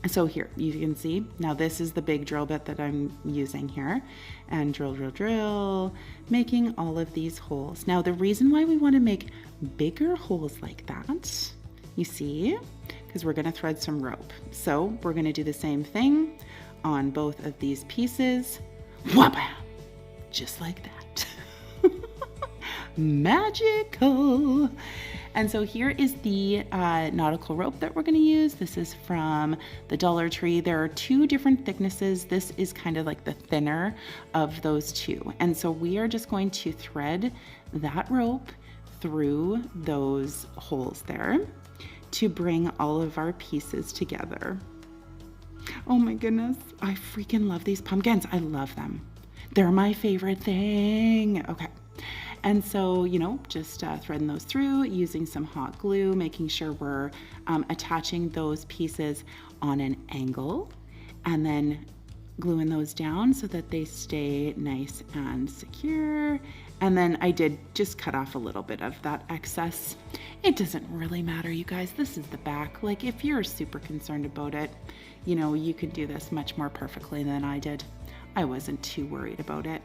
So here you can see, now this is the big drill bit that I'm using here, and drill, drill, drill, making all of these holes. Now the reason why we want to make bigger holes like that, you see, because we're going to thread some rope. So we're going to do the same thing on both of these pieces. Wham! Just like that. Magical. And so here is the nautical rope that we're going to use. This is from the Dollar Tree. There are two different thicknesses. This is kind of like the thinner of those two. And so we are just going to thread that rope through those holes there to bring all of our pieces together. Oh my goodness, I freaking love these pumpkins. I love them. They're my favorite thing. Okay. And so, you know, just threading those through using some hot glue, making sure we're attaching those pieces on an angle, and then gluing those down so that they stay nice and secure. And then I did just cut off a little bit of that excess. It doesn't really matter, you guys. This is the back. Like, if you're super concerned about it, you know, you could do this much more perfectly than I did. I wasn't too worried about it.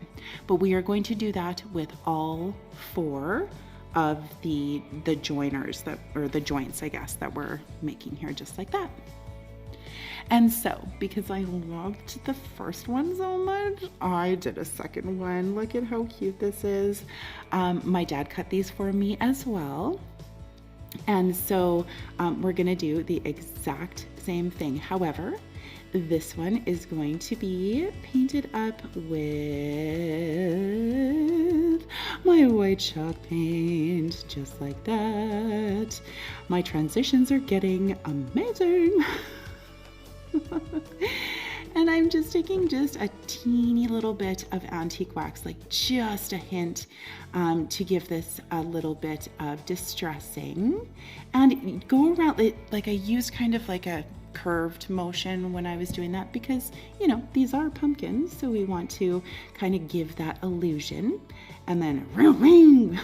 But we are going to do that with all four of the joiners or the joints, I guess, that we're making here, just like that. And so, because I loved the first one so much, I did a second one. Look at how cute this is. My dad cut these for me as well. And so we're gonna do the exact same thing. However, this one is going to be painted up with my white chalk paint, just like that. My transitions are getting amazing. And I'm just taking just a teeny little bit of antique wax, like just a hint, to give this a little bit of distressing, and go around it. Like, I used kind of like a curved motion when I was doing that because, you know, these are pumpkins, so we want to kind of give that illusion. And then ring, ring.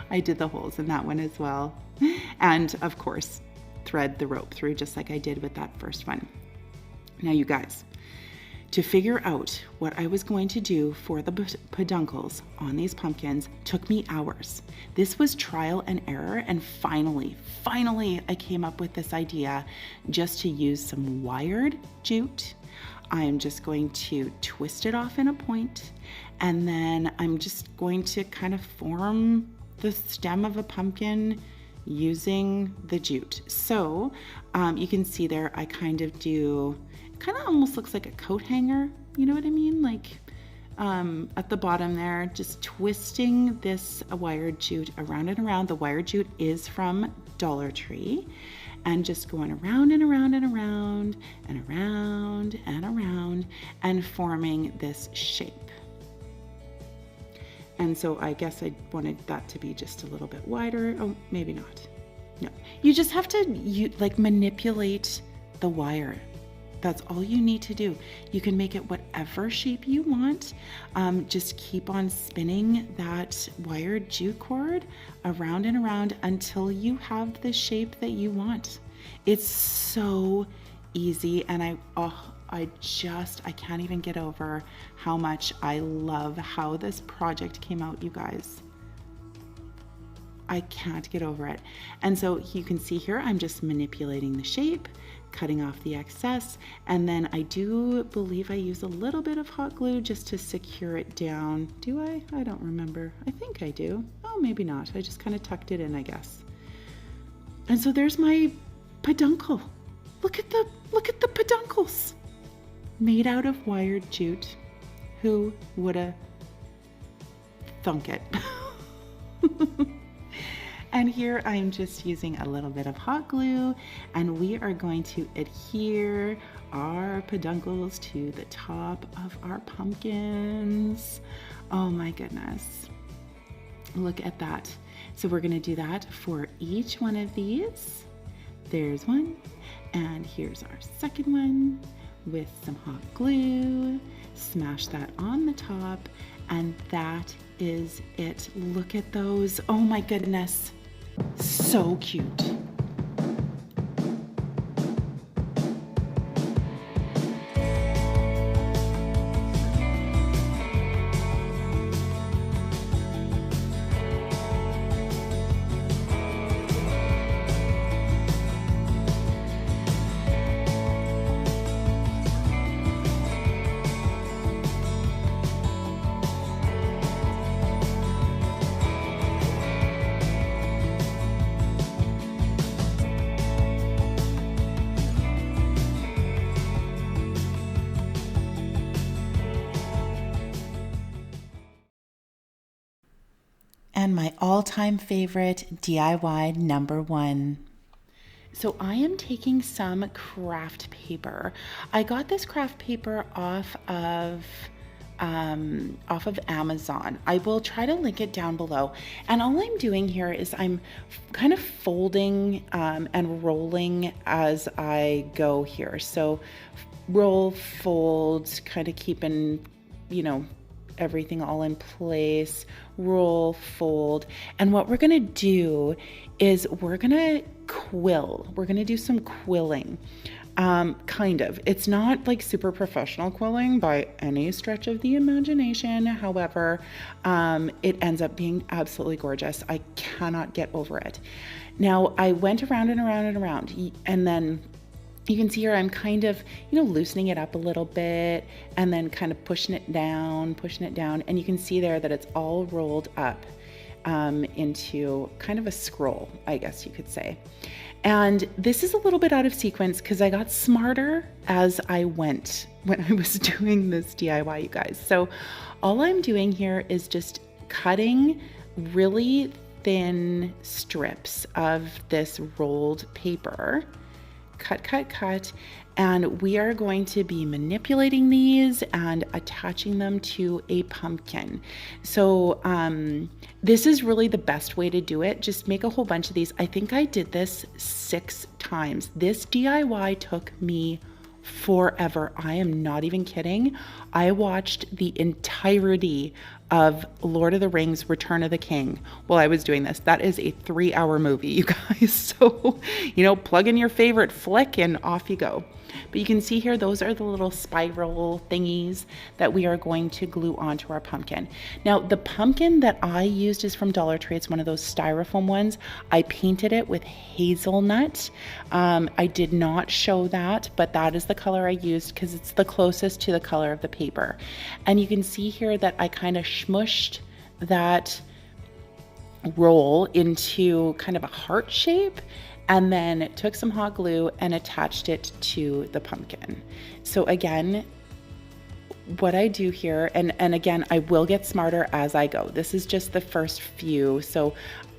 I did the holes in that one as well, and of course thread the rope through just like I did with that first one. Now, you guys, to figure out what I was going to do for the peduncles on these pumpkins took me hours. This was trial and error, and finally I came up with this idea just to use some wired jute. I'm just going to twist it off in a point, and then I'm just going to kind of form the stem of a pumpkin using the jute. So you can see there, I kind of almost looks like a coat hanger, you know what I mean? Like at the bottom there, just twisting this wired jute around and around. The wired jute is from Dollar Tree, and just going around and around and around and around and around and forming this shape. And so I guess I wanted that to be just a little bit wider. Oh, maybe not. No, you just have to manipulate the wire. That's all you need to do. You can make it whatever shape you want. Just keep on spinning that wired jute cord around and around until you have the shape that you want. It's so easy, and I can't even get over how much I love how this project came out, you guys. I can't get over it. And so you can see here, I'm just manipulating the shape, cutting off the excess, and then I do believe I use a little bit of hot glue just to secure it down. Do I? I don't remember. I think I do. Oh, maybe not. I just kind of tucked it in, I guess. And so there's my peduncle. Look at the peduncles made out of wired jute. Who woulda thunk it? And here I'm just using a little bit of hot glue, and we are going to adhere our peduncles to the top of our pumpkins. Oh my goodness. Look at that. So we're going to do that for each one of these. There's one, and here's our second one with some hot glue. Smash that on the top, and that is it. Look at those. Oh my goodness. So cute. on my all-time favorite DIY number one. So I am taking some craft paper. I got this craft paper off of Amazon. I will try to link it down below. And all I'm doing here is I'm kind of folding and rolling as I go here. So roll, fold, kind of keeping, everything all in place, roll, fold. And what we're gonna do is we're gonna quill. We're gonna do some quilling. Kind of. It's not like super professional quilling by any stretch of the imagination. However, it ends up being absolutely gorgeous. I cannot get over it. Now, I went around and around and around, and then you can see here I'm kind of, loosening it up a little bit and then kind of pushing it down, and you can see there that it's all rolled up into kind of a scroll, I guess you could say. And this is a little bit out of sequence because I got smarter as I went when I was doing this DIY, you guys. So all I'm doing here is just cutting really thin strips of this rolled paper. Cut, and we are going to be manipulating these and attaching them to a pumpkin. So this is really the best way to do it. Just make a whole bunch of these. I think I did this 6 times. This DIY took me forever. I am not even kidding. I watched the entirety of Lord of the Rings Return of the King while I was doing this. That is a 3-hour movie, you guys. So, plug in your favorite flick and off you go. But you can see here, those are the little spiral thingies that we are going to glue onto our pumpkin. Now, the pumpkin that I used is from Dollar Tree. It's one of those styrofoam ones. I painted it with hazelnut. I did not show that, but that is the color I used because it's the closest to the color of the paper. And you can see here that I kind of smushed that roll into kind of a heart shape, and then took some hot glue and attached it to the pumpkin. So again, what I do here, and again, I will get smarter as I go. This is just the first few. So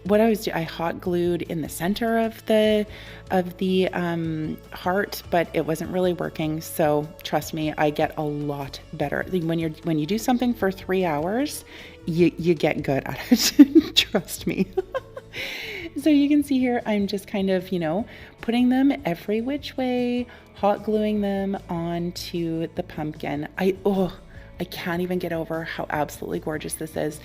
what I was doing, I hot glued in the center of the heart, but it wasn't really working. So trust me, I get a lot better. When you do something for 3 hours, you get good at it. Trust me. So you can see here, I'm just kind of, putting them every which way, hot gluing them onto the pumpkin. I can't even get over how absolutely gorgeous this is.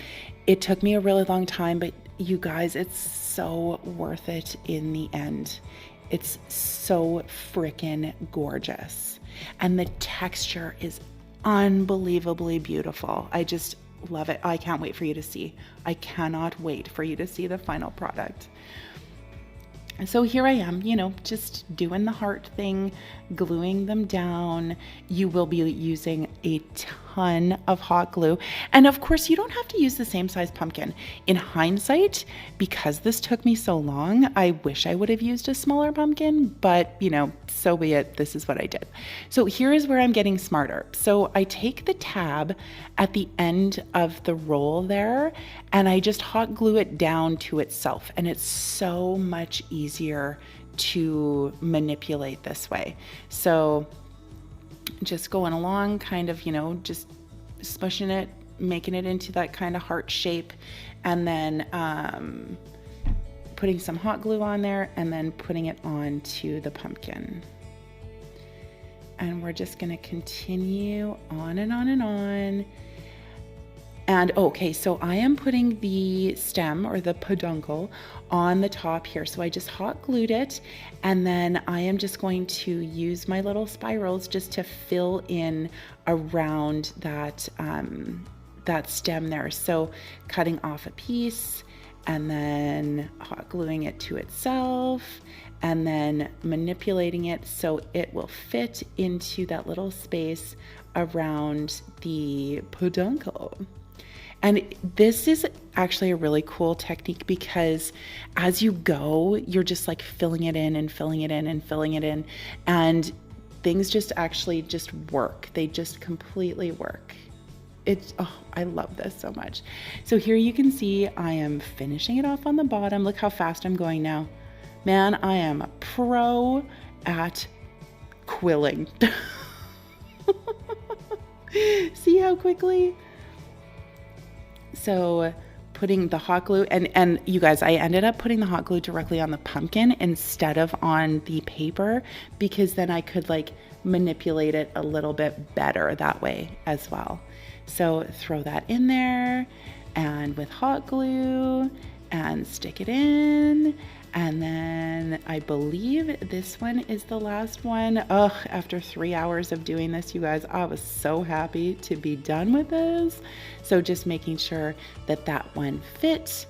It took me a really long time, but you guys, it's so worth it in the end. It's so freaking gorgeous. And the texture is unbelievably beautiful. I just love it. I can't wait for you to see. I cannot wait for you to see the final product. So here I am, just doing the heart thing, gluing them down. You will be using a ton of hot glue. And of course, you don't have to use the same size pumpkin. In hindsight, because this took me so long, I wish I would have used a smaller pumpkin, but so be it. This is what I did. So here is where I'm getting smarter. So I take the tab at the end of the roll there, and I just hot glue it down to itself. And it's so much easier to manipulate this way. So just going along, kind of, just smushing it, making it into that kind of heart shape, and then putting some hot glue on there, and then putting it onto the pumpkin. And we're just going to continue on and on and on. And okay, so I am putting the stem or the peduncle on the top here. So I just hot glued it, and then I am just going to use my little spirals just to fill in around that, that stem there. So cutting off a piece and then hot gluing it to itself, and then manipulating it so it will fit into that little space around the peduncle. And this is actually a really cool technique because as you go, you're just like filling it in and filling it in and filling it in, and things just actually just work. They just completely work. I love this so much. So here you can see I am finishing it off on the bottom. Look how fast I'm going now. Man, I am a pro at quilling. See how quickly? So putting the hot glue, and you guys, I ended up putting the hot glue directly on the pumpkin instead of on the paper, because then I could like manipulate it a little bit better that way as well. So throw that in there and with hot glue and stick it in. And then I believe this one is the last one. Ugh, after 3 hours of doing this, you guys, I was so happy to be done with this. So just making sure that that one fits,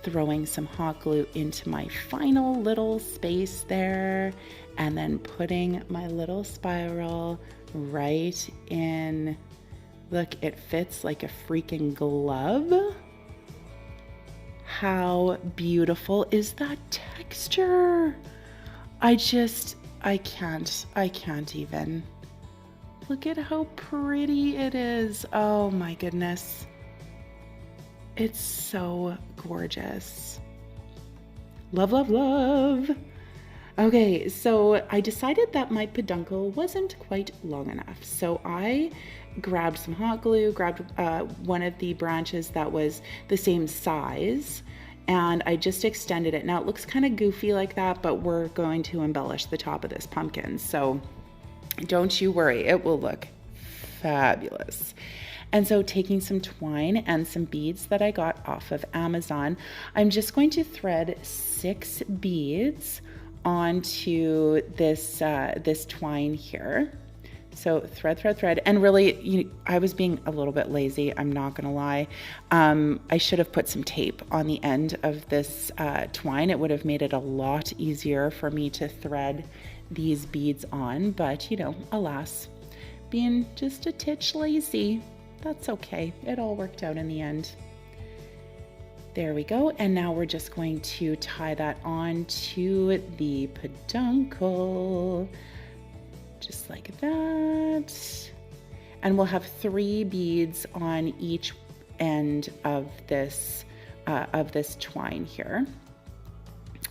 throwing some hot glue into my final little space there, and then putting my little spiral right in. Look, it fits like a freaking glove. How beautiful is that texture? I can't even. Look at how pretty it is. Oh my goodness. It's so gorgeous. Love, love, love. Okay, so I decided that my peduncle wasn't quite long enough. So I grabbed some hot glue, grabbed one of the branches that was the same size, and I just extended it. Now it looks kind of goofy like that, but we're going to embellish the top of this pumpkin. So don't you worry, it will look fabulous. And so taking some twine and some beads that I got off of Amazon, I'm just going to thread 6 beads onto this this twine here. So thread, thread, thread. And really, I was being a little bit lazy, I'm not gonna lie. I should have put some tape on the end of this twine. It would have made it a lot easier for me to thread these beads on, but alas, being just a titch lazy, that's okay. It all worked out in the end. There we go. And now we're just going to tie that on to the peduncle. Just like that. And we'll have 3 beads on each end of this twine here.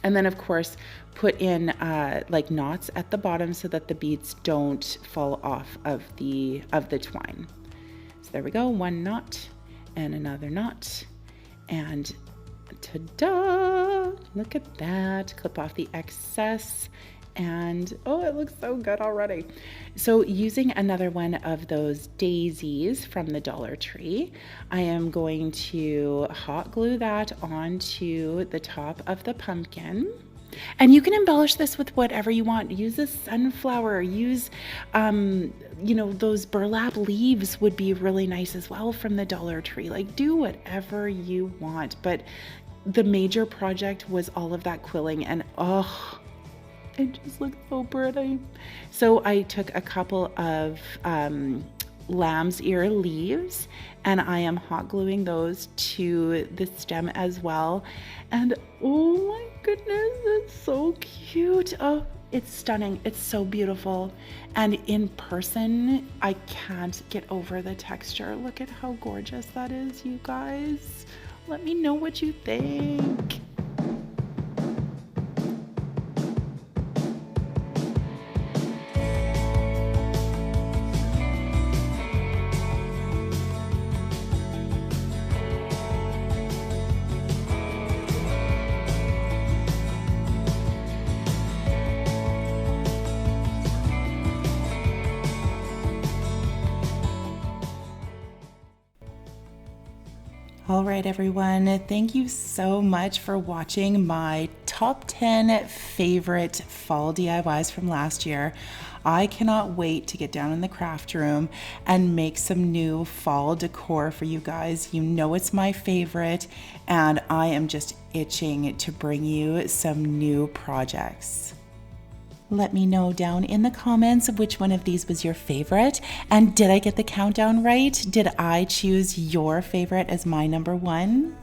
And then of course, put in like knots at the bottom so that the beads don't fall off of the twine. So there we go, 1 knot and another knot. And ta-da! Look at that. Clip off the excess. And oh, it looks so good already. So using another one of those daisies from the Dollar Tree, I am going to hot glue that onto the top of the pumpkin. And you can embellish this with whatever you want. Use a sunflower, use, those burlap leaves would be really nice as well from the Dollar Tree. Like, do whatever you want. But the major project was all of that quilling, and oh, it just looks so pretty. So I took a couple of lamb's ear leaves, and I am hot gluing those to the stem as well. And oh my goodness, it's so cute. Oh, it's stunning. It's so beautiful. And in person, I can't get over the texture. Look at how gorgeous that is, you guys. Let me know what you think. All right, everyone, thank you so much for watching my top 10 favorite fall DIYs from last year. I cannot wait to get down in the craft room and make some new fall decor for you guys. You know it's my favorite, and I am just itching to bring you some new projects. Let me know down in the comments which one of these was your favorite, and did I get the countdown right? Did I choose your favorite as my number 1?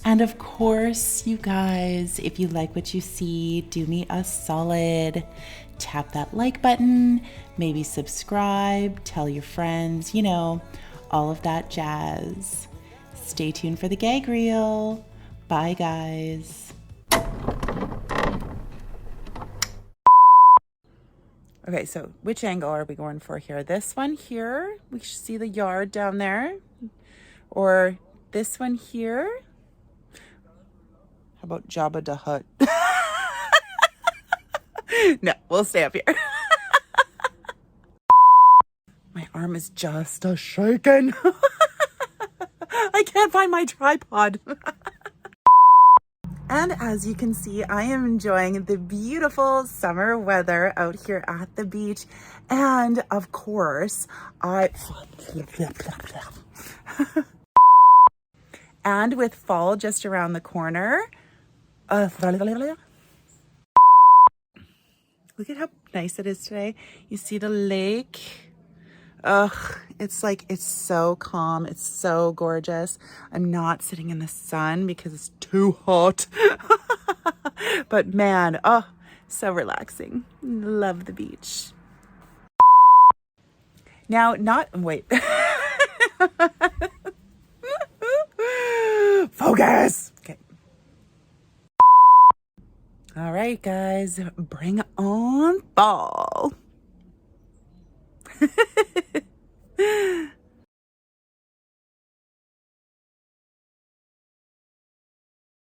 And of course, you guys, if you like what you see, do me a solid. Tap that like button, maybe subscribe, tell your friends, all of that jazz. Stay tuned for the gag reel. Bye, guys. Okay, so which angle are we going for here? This one here, we should see the yard down there. Or this one here. How about Jabba the Hutt? No, we'll stay up here. My arm is just a shaking. I can't find my tripod. And as you can see, I am enjoying the beautiful summer weather out here at the beach. And of course, and with fall just around the corner, look at how nice it is today. You see the lake. Ugh, it's so calm. It's so gorgeous. I'm not sitting in the sun because it's too hot. But man, oh, so relaxing. Love the beach. Now, wait. Focus. Okay. All right, guys, bring on fall.